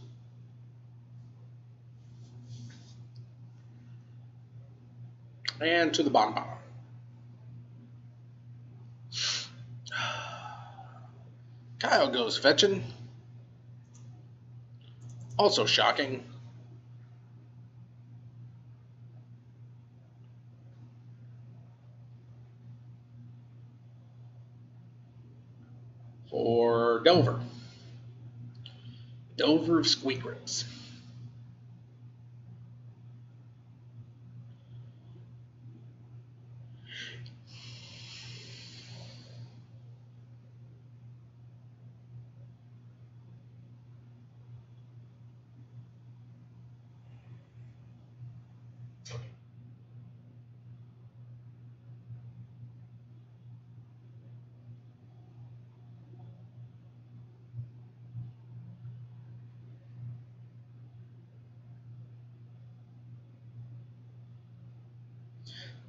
And to the bottom. Kyle goes fetching. Also shocking. For Delver. Delver of Squeak Ribs.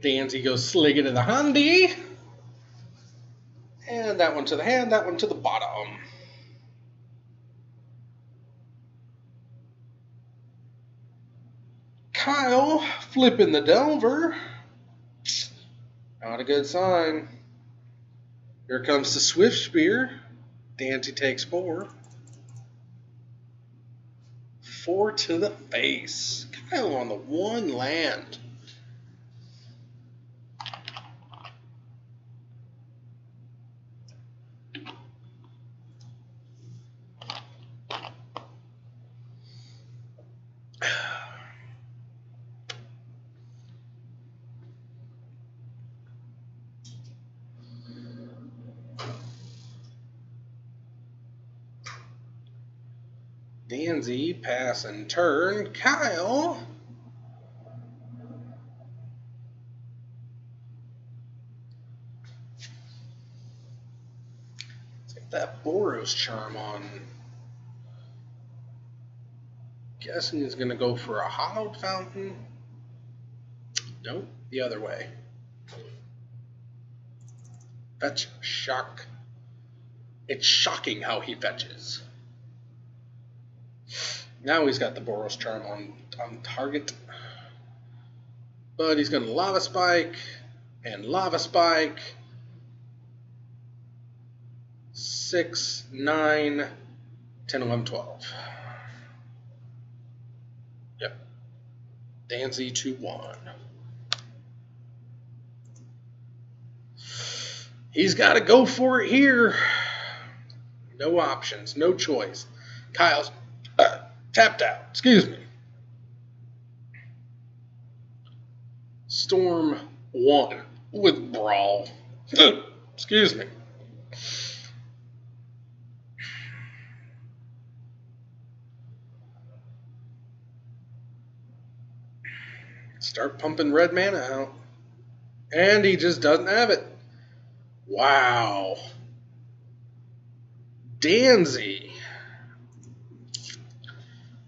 Danzy goes Sliggy to the handy. And that one to the hand, that one to the bottom. Kyle flipping the Delver. Not a good sign. Here comes the Swift Spear. Danzy takes 4. 4 to the face. Kyle on the 1 land. Danzy, pass and turn. Kyle. Let's get that Boros charm on. Guessing he's going to go for a hollowed fountain. Nope, the other way. Fetch, shock. It's shocking how he fetches. Now he's got the Boros charm on target. But he's going to Lava Spike and Lava Spike. 6, 9, 10, 11, 12. Yep. Danzy 2-1. He's got to go for it here. No options, no choice. Kyle's tapped out. Excuse me. Storm 1 with Brawl. Excuse me. Start pumping red mana out. And he just doesn't have it. Wow. Danzy.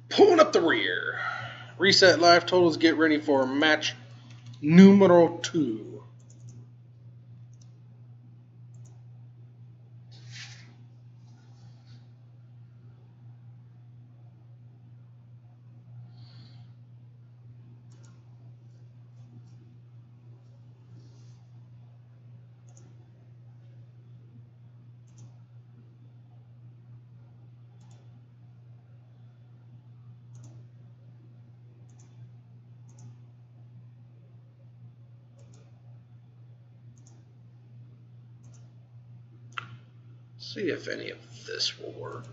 Pulling up the rear. Reset life totals. Get ready for match numero 2. See if any of this will work.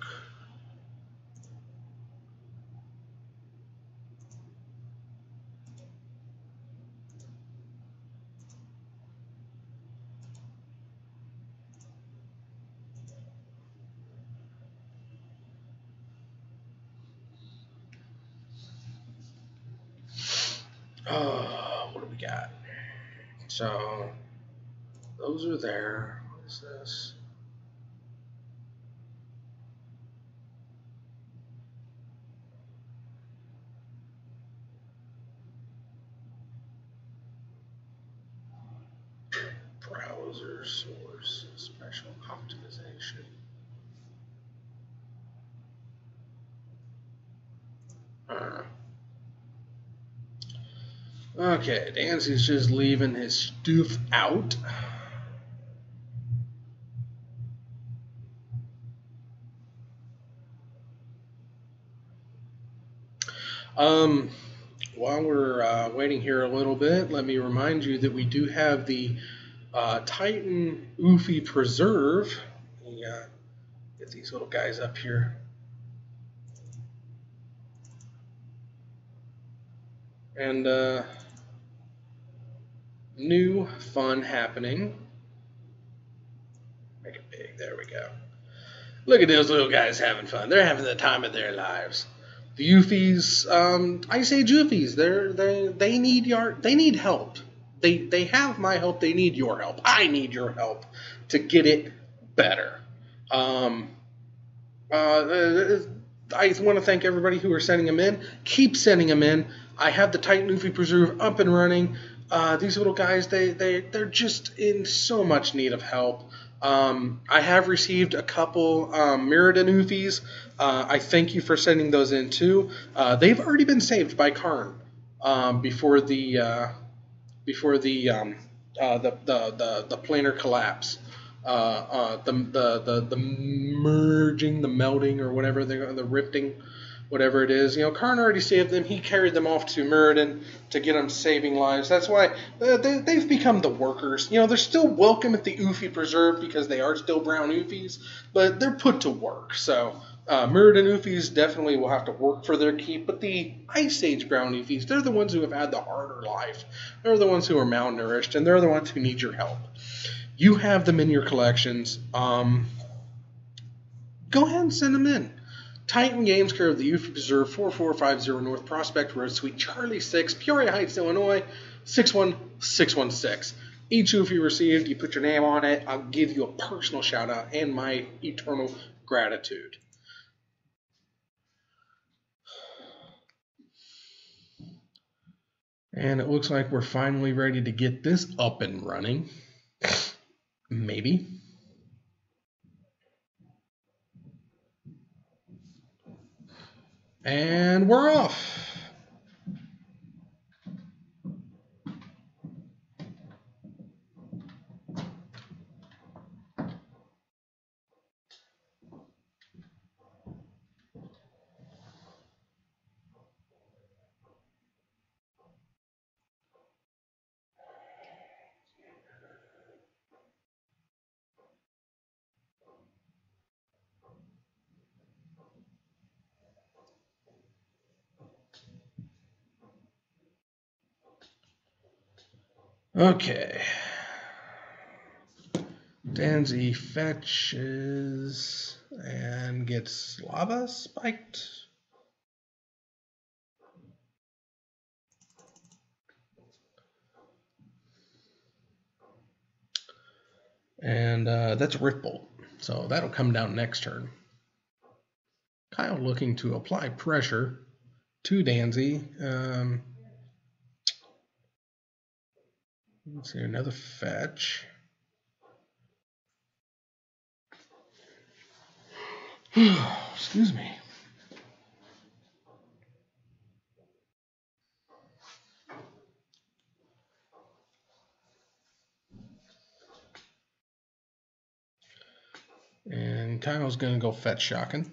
What do we got? So those are there. What is this? Browser source special optimization. Okay, Danzy's just leaving his stuff out. While we're waiting here a little bit, let me remind you that we do have the Titan Oofy Preserve. Let me get these little guys up here. And new fun happening. Make it big. There we go. Look at those little guys having fun. They're having the time of their lives. The Oofies, I say Joofies. They need help. They have my help. They need your help. I need your help to get it better. I want to thank everybody who are sending them in. Keep sending them in. I have the Titan Oofy Preserve up and running. These little guys, they're just in so much need of help. I have received a couple Mirrodin Oofies. I thank you for sending those in too. They've already been saved by Karn before the planar collapse. The merging, the melding, or whatever the rifting, whatever it is. Karn already saved them. He carried them off to Mirrodin to get them saving lives. That's why they've become the workers. They're still welcome at the Oofy Preserve because they are still brown Oofies, but they're put to work. So Mirrodin Oofies definitely will have to work for their keep, but the Ice Age brown Oofies, they're the ones who have had the harder life. They're the ones who are malnourished, and they're the ones who need your help. You have them in your collections. Go ahead and send them in. Titan Games, care of the Oofy Preserve, 4450 North Prospect Road, Suite Charlie 6, Peoria Heights, Illinois, 61616. Each Oofy received, you put your name on it, I'll give you a personal shout out and my eternal gratitude. And it looks like we're finally ready to get this up and running. Maybe. And we're off. Okay. Danzy fetches and gets lava spiked. And that's a Rift Bolt. So that'll come down next turn. Kyle looking to apply pressure to Danzy. Let's see, another fetch. Excuse me. And Kyle's going to go fetch shocking.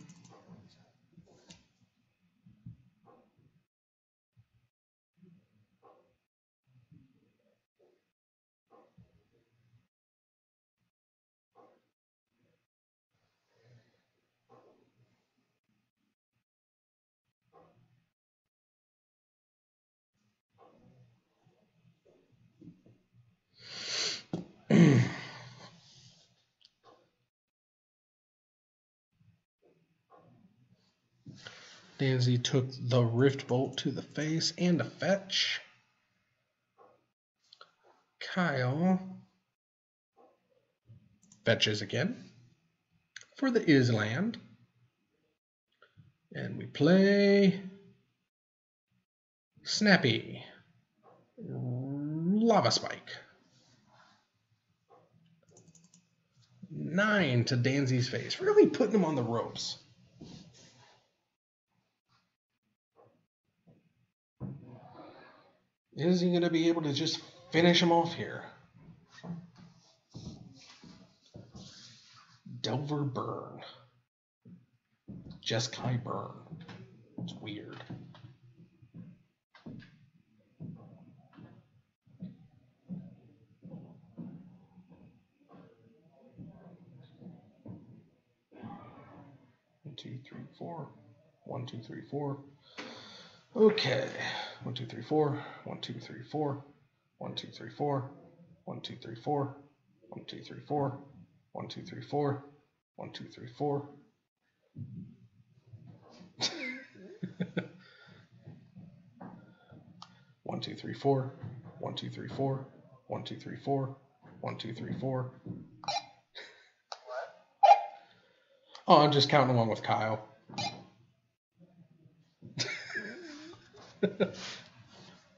Danzy took the Rift Bolt to the face and a fetch. Kyle fetches again for the Island. And we play Snappy. Lava Spike. 9 to Danzy's face. Really putting him on the ropes. Is he going to be able to just finish him off here? Delver Burn. Jeskai Burn. It's weird. One, two, three, four. 1, 2, 3, 4. Okay. 1, 2, 3, 4. 1, 2, 3, 4. 1, 2, 3, 4. 1, 2, 3, 4. 1, 2, 3, 4. 1, 2, 3, 4. 1, 2, 3, 4. 1, 2, 3, 4. 1, 2, 3, 4. 1, 2, 3, 4. 1, 2, 3, 4. Oh, I'm just counting along with Kyle.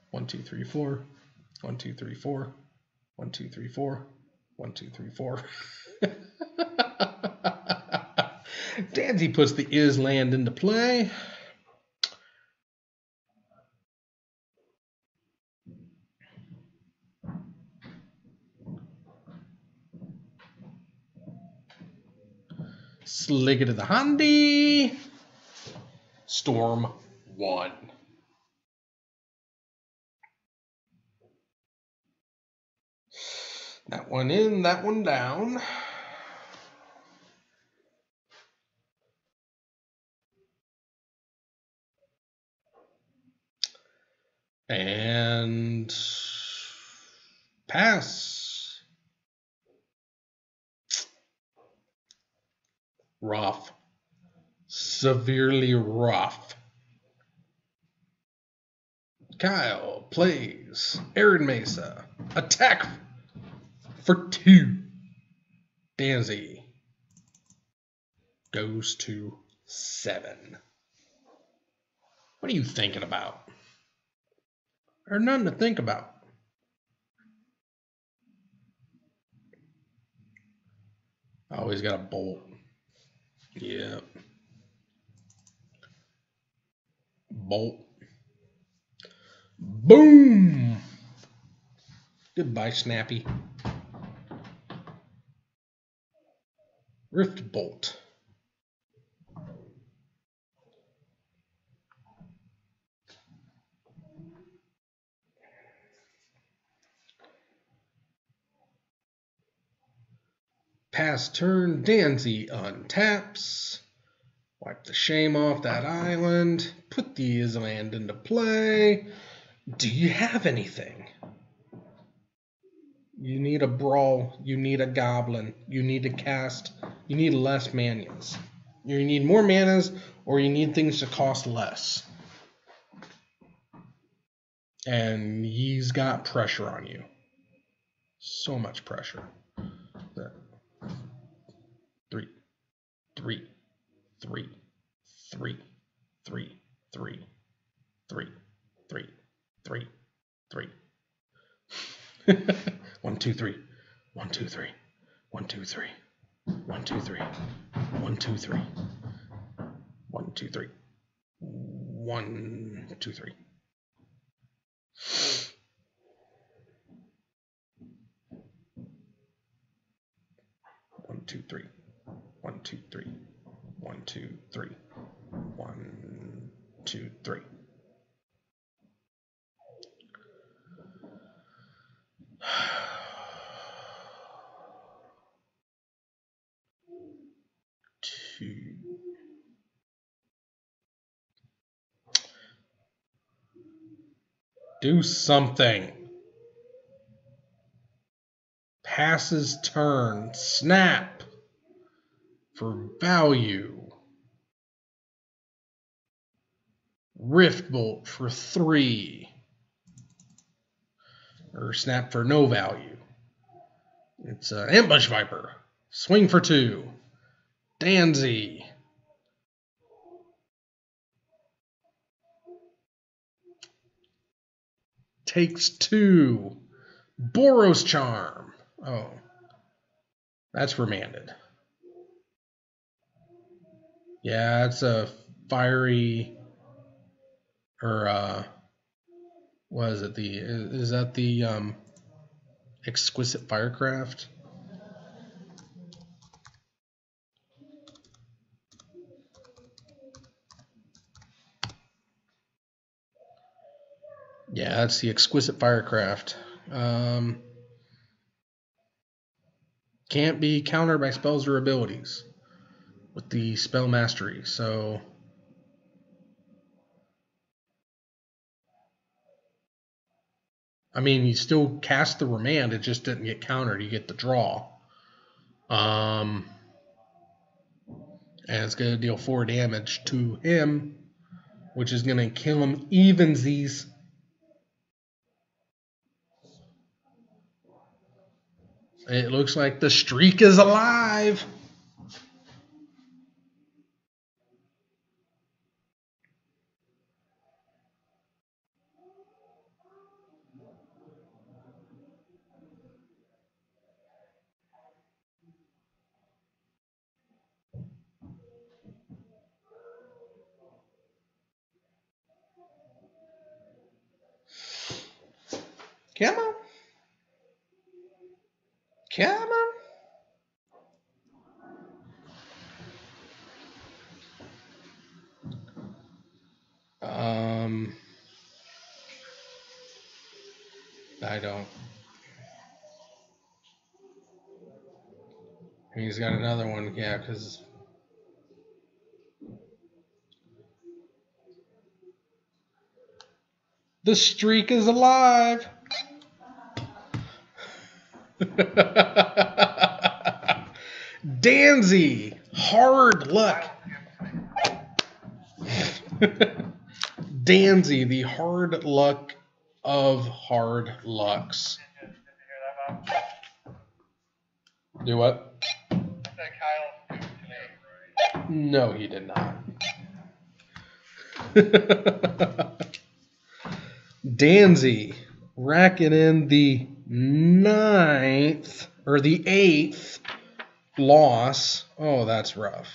1, 2, 3, 4. 1, 2, 3, 4. 1, 2, 3, 4. 1, 2, 3, 4. Danzy puts the Island into play. Slick to the handy. Storm 1. That one in, that one down. And pass. Rough. Severely rough. Kyle plays Arid Mesa. Attack for 2. Danzy goes to 7. What are you thinking about? There's nothing to think about. Always got a bolt. Yep. Bolt. Boom! Goodbye, Snappy. Rift Bolt. Pass turn, Danzy untaps. Wipe the shame off that island. Put the Island into play. Do you have anything? You need a brawl. You need a goblin. You need to cast. You need less manas. You need more manas, or you need things to cost less. And he's got pressure on you. So much pressure. 3, 3, 3, 3, 3, 3, 3, 3, 3, 3. 1, 2, 3. 1, 2, 3. 1, 2, 3. 1, 2, 3. 1, 2, 3. 1, 2, 3. 1, 2, 3. 1, 2, 3. 1, 2, 3. 1, 2, 3. 1, 2, 3. Do something. Passes turn. Snap. For value. Rift Bolt for 3. or snap for no value. It's Ambush Viper. Swing for 2. Danzy. Takes 2. Boros Charm. Oh. That's remanded. Yeah, it's a fiery, or what is it? Is that the Exquisite Firecraft? Yeah, that's the Exquisite Firecraft. Can't be countered by spells or abilities with the spell mastery. So I mean, you still cast the remand, it just didn't get countered. You get the draw. And it's going to deal 4 damage to him, which is going to kill him evensies. It looks like the streak is alive. Come on. Come on. I don't. He's got another one, yeah, because the streak is alive. Danzy, hard luck. Danzy, the hard luck of hard lucks. Did you hear that, Bob? Do what? I said Kyle scooped today. No, he did not. Danzy racking in the 9th or the 8th loss. Oh, that's rough.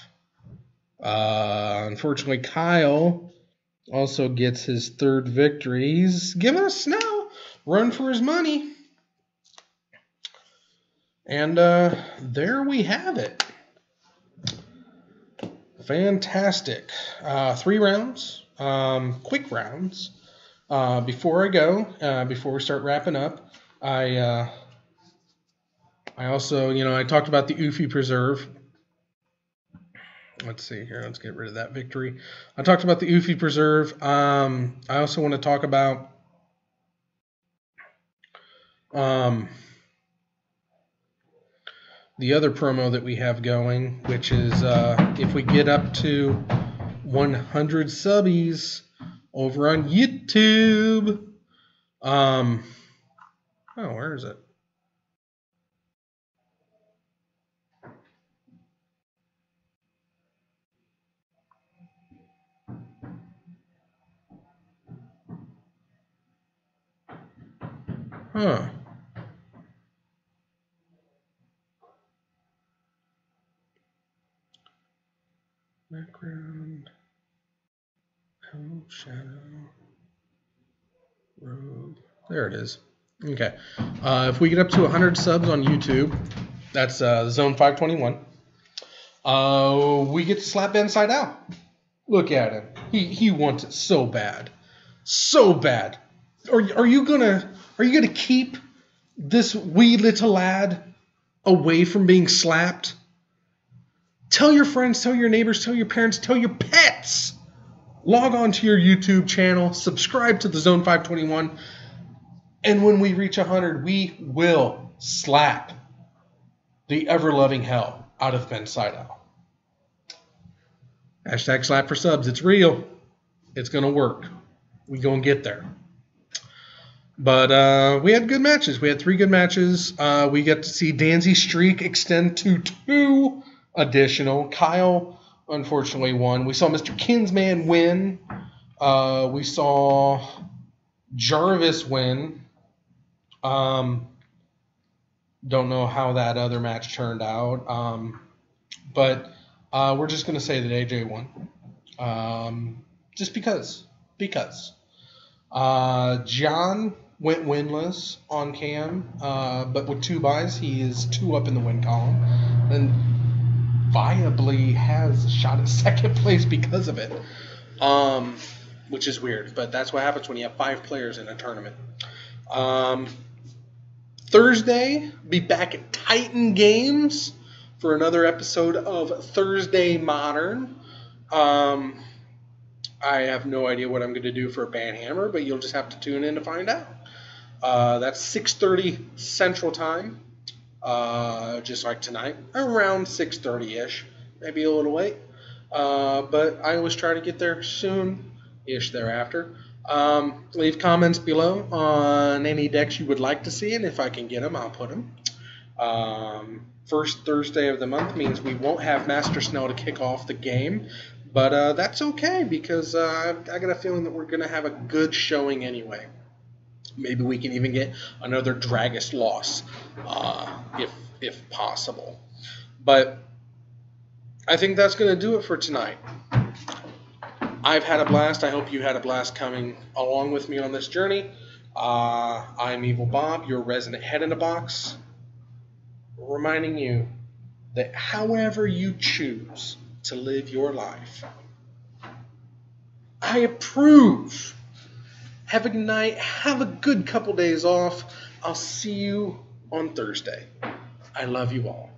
Unfortunately, Kyle also gets his 3rd victory. He's giving us Snow run for his money. And there we have it. Fantastic. 3 rounds, quick rounds. Before I go, before we start wrapping up, I also, I talked about the Ufi Preserve. Let's see here. Let's get rid of that victory. I talked about the Ufi Preserve. I also want to talk about the other promo that we have going, which is if we get up to 100 subbies over on YouTube. Oh, where is it? Huh. Background. Oh, shadow. Rogue. There it is. Okay. If we get up to 100 subs on YouTube, that's Zone 521. We get to slap Ben Seidel. Look at him. He wants it so bad. So bad. Are you gonna keep this wee little lad away from being slapped? Tell your friends, tell your neighbors, tell your parents, tell your pets. Log on to your YouTube channel, subscribe to the Zone 521, and when we reach 100, we will slap the ever-loving hell out of Ben Seidel. Hashtag slap for subs. It's real. It's going to work. We going to get there. But we had good matches. We had 3 good matches. We got to see Danzy's streak extend to 2 additional. Kyle, unfortunately, won. We saw Mr. Kinsman win. We saw Jarvis win. Don't know how that other match turned out. But we're just going to say that AJ won. Just because. John went winless on Cam, but with 2 buys, he is 2 up in the win column, and viably has a shot at second place because of it, which is weird, but that's what happens when you have 5 players in a tournament. Thursday, be back at Titan Games for another episode of Thursday Modern. I have no idea what I'm going to do for a Banhammer, but you'll just have to tune in to find out. That's 6:30 Central Time, just like tonight, around 6:30-ish, maybe a little late. But I always try to get there soon-ish thereafter. Leave comments below on any decks you would like to see, and if I can get them, I'll put them. First Thursday of the month means we won't have Master Snell to kick off the game. But that's okay because I got a feeling that we're going to have a good showing anyway. Maybe we can even get another Dragus loss if possible. But I think that's going to do it for tonight. I've had a blast. I hope you had a blast coming along with me on this journey. I'm Evil Bob, your resident head in a box, reminding you that however you choose to live your life, I approve. Have a good night. Have a good couple days off. I'll see you on Thursday. I love you all.